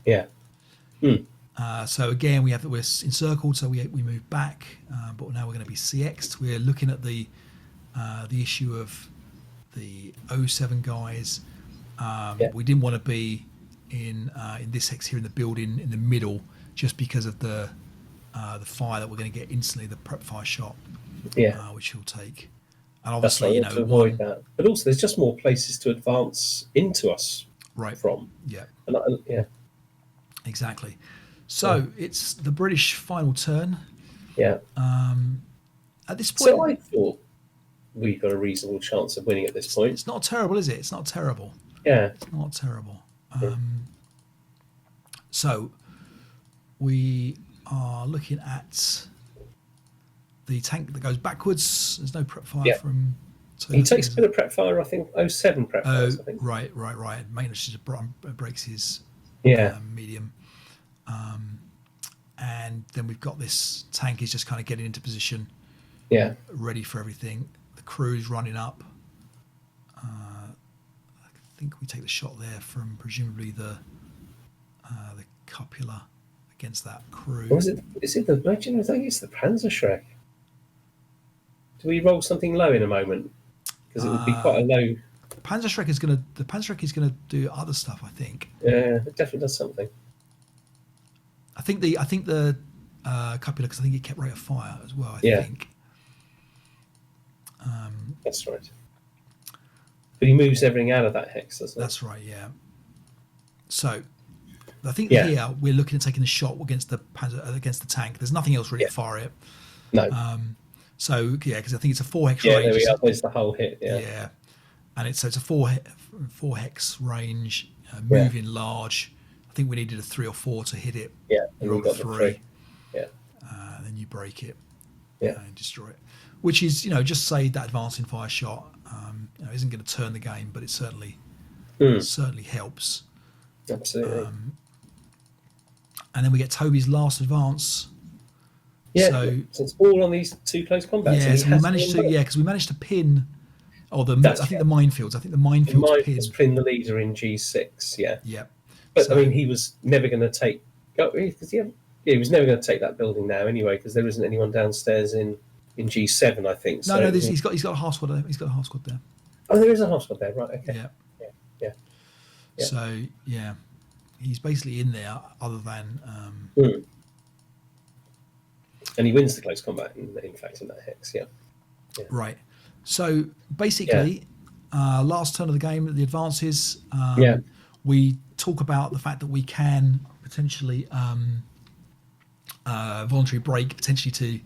Yeah. So again, we're encircled, so we move back, but now we're going to be CX'd. We're looking at the issue of the 07 guys. We didn't want to be in this hex here in the building in the middle, just because of the fire that we're going to get instantly, the prep fire shot, which he'll take. And obviously, to avoid that. But also, there's just more places to advance into us from. Yeah. And, exactly. So it's the British final turn. Yeah. At this point, so I thought we got a reasonable chance of winning at this point. It's not terrible, is it? It's not terrible. Yeah. It's not terrible. So we are looking at the tank that goes backwards. There's no prep fire from. So he takes a bit of prep fire, I think. 07 prep fire. I think. Right. Maintenance just breaks his medium. And then we've got this tank is just kind of getting into position. Yeah. Ready for everything. The crew's running up. I think we take the shot there from presumably the copula against that crew. Or is it the Legend? I think it's the Panzerschreck. Do we roll something low in a moment? Because it would be quite a low. The Panzerschreck is gonna do other stuff, I think. Yeah, it definitely does something. I think the copula, because I think it kept rate of fire as well. I think. That's right. But he moves everything out of that hex, doesn't he? That's right. Yeah. So, I think here we're looking at taking the shot against the tank. There's nothing else really to fire it. No. So because I think it's a 4 hex range. Yeah, there we are. There's the whole hit. Yeah. And it's a 4 hex range, moving large. I think we needed a 3 or 4 to hit it. Yeah, and we got 3. Yeah. And then you break it. Yeah. And destroy it. Which is, just say that advancing fire shot isn't going to turn the game, but it certainly helps. Absolutely. And then we get Toby's last advance. Yeah, so it's all on these 2 close combats. Yeah, so we managed to pin. I think the minefields. I think the minefields pin the leader in G6. Yeah. Yeah. But I mean, he was never going to take. He was never going to take that building now anyway, because there isn't anyone downstairs in G7. I think. No, he's got a half squad there. He's got a half squad there. Oh, there is a half squad there, right? Okay. Yeah. So he's basically in there, other than. And he wins the close combat, in fact, in that hex. Yeah. Right. So basically, last turn of the game, the advances. We talk about the fact that we can potentially voluntary break, potentially to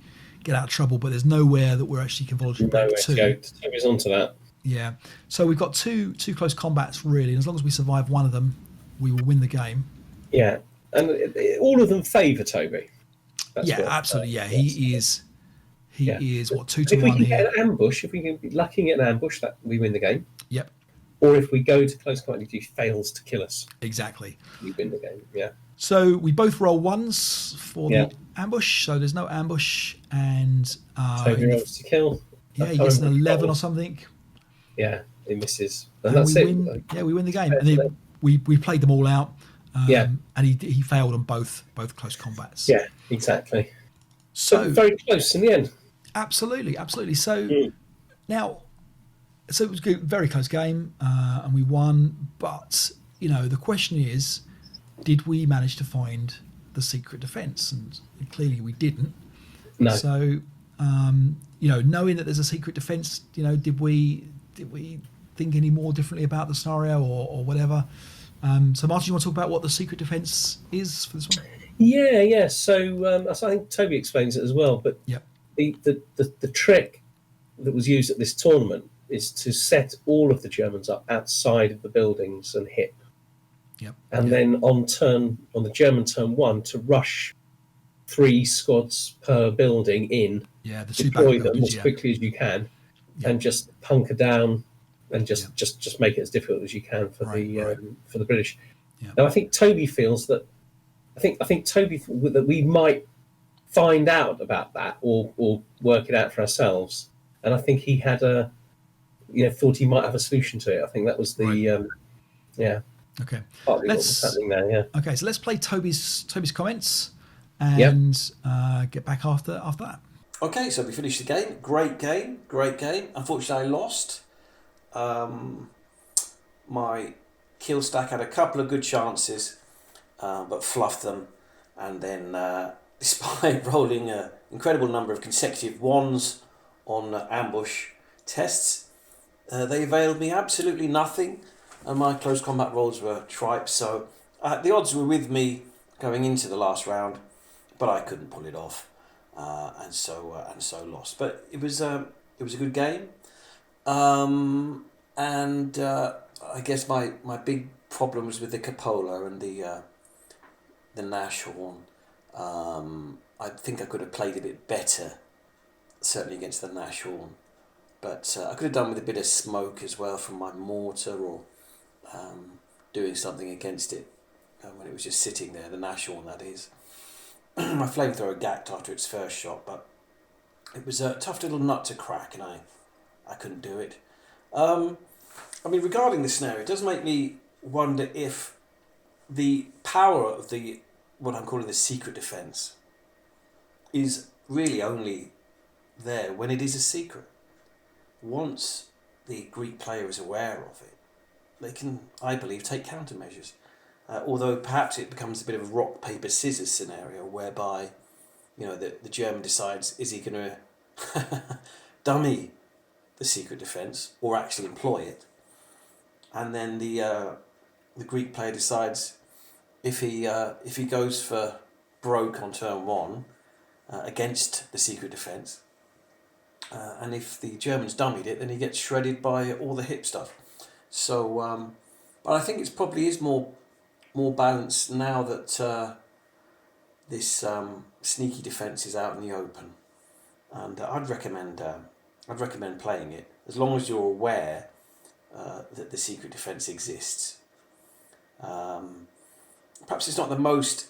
get out of trouble, but there's nowhere that we're actually can voluntary break to. Toby's onto that. Yeah. So we've got two close combats really, and as long as we survive one of them, we will win the game. Yeah, and all of them favour Toby. Absolutely. He is. He is 2 to 1 here. If we can get an ambush, if we can be lucky and get an ambush, that we win the game. Yep. Or if we go to close combat and he fails to kill us, exactly, we win the game. Yeah. So we both roll 1s for the ambush. So there's no ambush, and Toby rolls to kill. Yeah, he gets an 11 or something. Yeah, he misses, and that's we it. We win the game, and then we played them all out. And he failed on both close combats. Yeah, exactly. So very close in the end. Absolutely. So now, so it was a very close game, and we won. But the question is, did we manage to find the secret defense? And clearly we didn't. No. So knowing that there's a secret defense, did we think any more differently about the scenario or whatever? So Martin, you want to talk about what the secret defense is for this one? Yeah. So I think Toby explains it as well. But the trick that was used at this tournament is to set all of the Germans up outside of the buildings and hit. Yep. and then on the German turn 1 to rush 3 squads per building in, Yeah, the deploy super them buildings, as yeah. quickly as you can, Yeah. and just hunker down and just make it as difficult as you can for the British. Yeah. Now I think Toby feels that I think Toby that we might find out about that or work it out for ourselves, and I think he had thought he might have a solution to it. I think that was the Okay. partly what was happening there. Yeah. Okay, so let's play Toby's comments Yep. and get back after that. Okay, so we finished the game. Great game. Unfortunately, I lost. My kill stack had a couple of good chances, but fluffed them. And then, despite rolling an incredible number of consecutive ones on ambush tests, they availed me absolutely nothing. And my close combat rolls were tripe. So the odds were with me going into the last round, but I couldn't pull it off. And so lost. But it was a good game, and I guess my big problem was with the Capola and the Nashorn. I think I could have played a bit better, certainly against the Nashorn, but I could have done with a bit of smoke as well from my mortar, or doing something against it when it was just sitting there. The Nashorn, that is. My flamethrower gacked after its first shot, but it was a tough little nut to crack, and I couldn't do it. I mean, regarding the scenario, it does make me wonder if the power of what I'm calling the secret defence is really only there when it is a secret. Once the Greek player is aware of it, they can, I believe, take countermeasures. Although perhaps it becomes a bit of a rock, paper, scissors scenario whereby, the German decides, is he going to dummy the secret defence or actually employ it? And then the Greek player decides if he goes for broke on turn 1 against the secret defence, and if the Germans dummied it, then he gets shredded by all the hip stuff. So, but I think it probably is more balanced now that this sneaky defence is out in the open, and I'd recommend playing it as long as you're aware that the secret defence exists. Perhaps it's not the most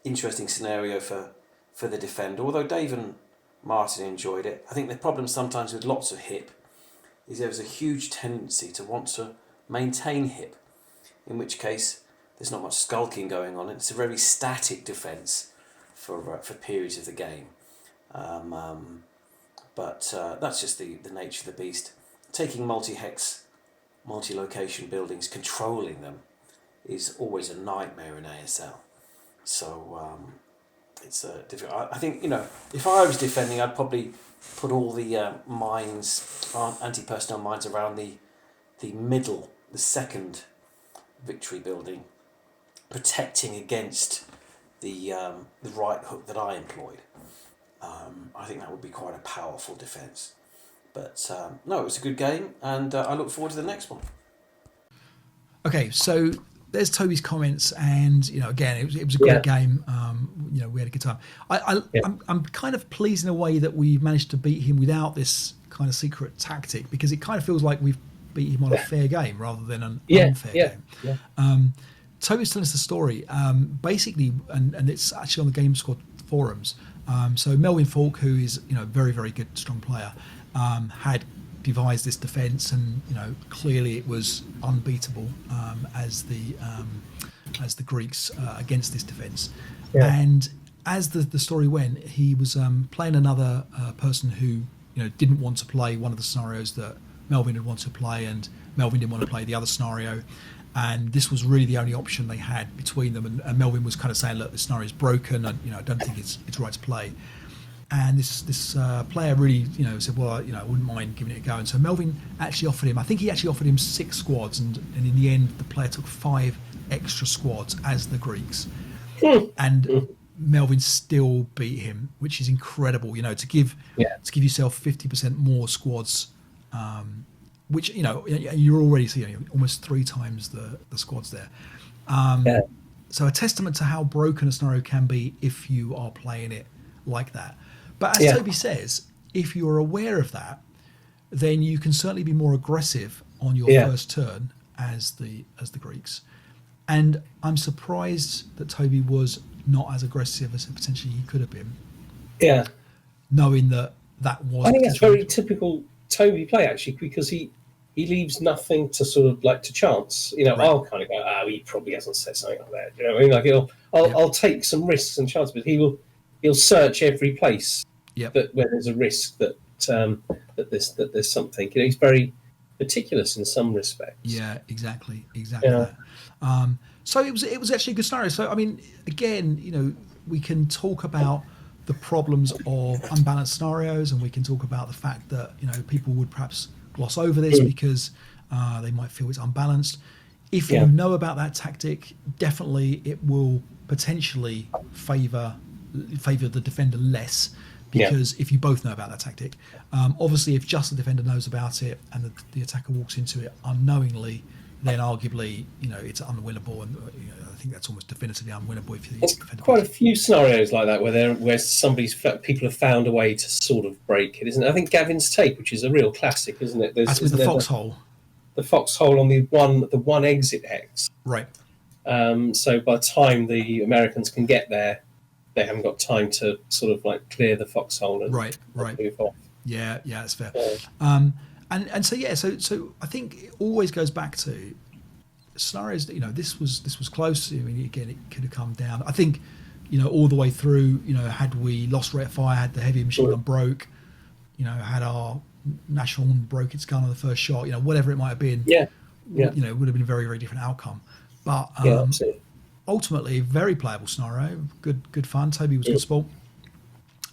interesting scenario for the defender, although Dave and Martin enjoyed it. I think the problem sometimes with lots of hip is there's a huge tendency to want to maintain hip, in which case there's not much skulking going on. It's a very static defence for periods of the game. But that's just the nature of the beast. Taking multi-hex, multi-location buildings, controlling them, is always a nightmare in ASL. So it's difficult. I think, if I was defending, I'd probably put all the mines, anti-personnel mines around the middle, the second victory building, protecting against the right hook that I employed. I think that would be quite a powerful defence. But no, it was a good game, and I look forward to the next one. Okay, so there's Toby's comments, and again, it was a great game. We had a good time. I'm kind of pleased in a way that we managed to beat him without this kind of secret tactic, because it kind of feels like we've beat him on a fair game rather than an unfair game. Yeah. Toby's telling us the story, basically, and it's actually on the Game Squad forums. So Melvin Falk, who is very, very good, strong player, had devised this defence, and clearly it was unbeatable as the Greeks against this defence. Yeah. And as the story went, he was playing another person who didn't want to play one of the scenarios that Melvin had wanted to play, and Melvin didn't want to play the other scenario. And this was really the only option they had between them. And Melvin was kind of saying, look, this scenario is broken, and I don't think it's right to play. And this player really, said, well, I wouldn't mind giving it a go. And so Melvin actually offered him 6 squads, and in the end, the player took 5 extra squads as the Greeks, and Melvin still beat him, which is incredible. To give yourself 50% more squads, which you're already seeing almost 3 times the squads there. Yeah. So a testament to how broken a scenario can be if you are playing it like that. But as Yeah. Toby says, if you're aware of that, then you can certainly be more aggressive on your Yeah. first turn as the Greeks. And I'm surprised that Toby was not as aggressive as potentially he could have been, Yeah. knowing that that was I think that's potentially very typical Toby play, actually, because he leaves nothing to sort of like to chance. You know, Right. I'll kind of go, he probably hasn't said something like that. You know what I mean? Like I'll take some risks and chances, but he'll search every place Yep. that where there's a risk that there's something. You know, he's very meticulous in some respects. Yeah, exactly Yeah. that. So it was actually a good scenario. So I mean, again, we can talk about the problems of unbalanced scenarios, and we can talk about the fact that people would perhaps gloss over this because they might feel it's unbalanced. If you know about that tactic, definitely it will potentially favour the defender less. Because if you both know about that tactic, obviously if just the defender knows about it and the attacker walks into it unknowingly, then arguably it's unwinnable, and I think that's almost definitively unwinnable if you There's quite a few scenarios like that where people have found a way to sort of break it, isn't it? I think Gavin's Tape, which is a real classic, isn't it? That's with the foxhole. The foxhole on the one exit hex. Right. So by the time the Americans can get there, they haven't got time to sort of like clear the foxhole and right. move off. Yeah, that's fair. Yeah. So I think it always goes back to scenarios that this was close. I mean, again, it could have come down. I think all the way through. Had we lost rate of fire, had the heavy machine gun broke, had our national broke its gun on the first shot, whatever it might have been. Yeah. It would have been a very, very different outcome. But Absolutely. Ultimately, very playable scenario. Good fun. Toby was good sport.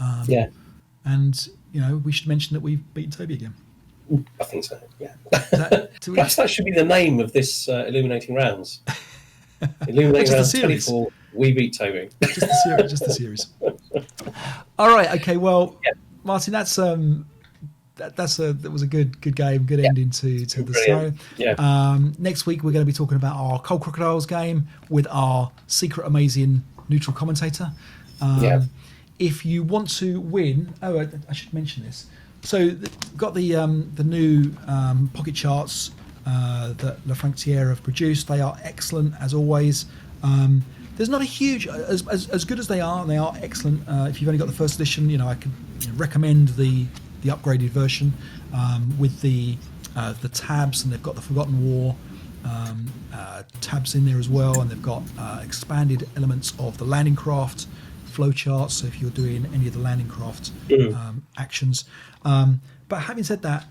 And we should mention that we've beaten Toby again. I think so. Yeah. Do Perhaps that should be the name of this Illuminating Rounds. Illuminating Rounds 24. We beat Toby. Just the series. All right. Okay. Well, Martin, that was a good game, good ending to the scenario. Yeah. Next week we're going to be talking about our Cold Crocodiles game with our secret amazing neutral commentator. If you want to win, I should mention this. So got the new pocket charts that La Frontiere have produced. They are excellent as always. There's not a huge as good as they are, and they are excellent. If you've only got the first edition, I could recommend the upgraded version with the tabs, and they've got the Forgotten War tabs in there as well, and they've got expanded elements of the landing craft flowcharts. So if you're doing any of the landing craft actions, but having said that,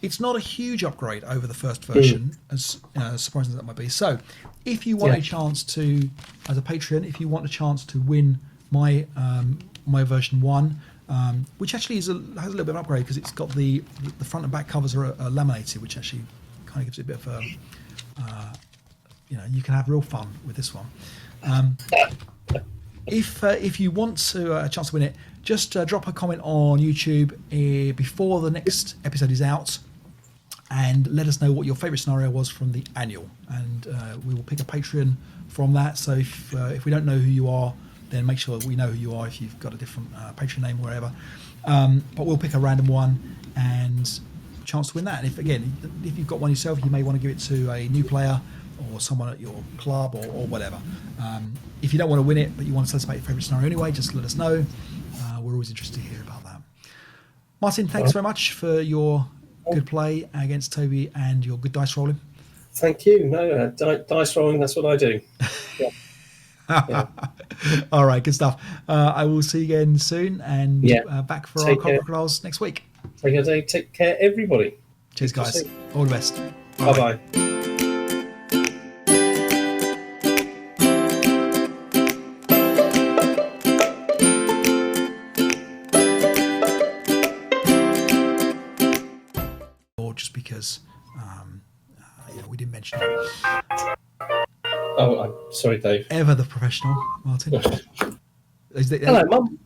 it's not a huge upgrade over the first version, as surprising as that might be. So if you want a chance to, as a Patreon, if you want a chance to win my version 1. Which actually has a little bit of an upgrade because it's got the front and back covers are laminated, which actually kind of gives it a bit of a, you can have real fun with this one. If you want to a chance to win it, just drop a comment on YouTube before the next episode is out, and let us know what your favourite scenario was from the annual, and we will pick a Patreon from that. So if we don't know who you are, then make sure we know who you are if you've got a different Patreon name or wherever. But we'll pick a random one and chance to win that. And if you've got one yourself, you may want to give it to a new player or someone at your club or whatever. If you don't want to win it, but you want to tell us about your favourite scenario anyway, just let us know. We're always interested to hear about that. Martin, thanks very much for your good play against Toby and your good dice rolling. Thank you. No, dice rolling, that's what I do. Yeah. All right, good stuff. I will see you again soon, and back for our Cold Crocodiles next week. Take care, everybody. Cheers, guys. All the best. Bye-bye. Or just because we didn't mention it. Oh, I'm sorry, Dave. Ever the professional, Martin. Hello, Mum.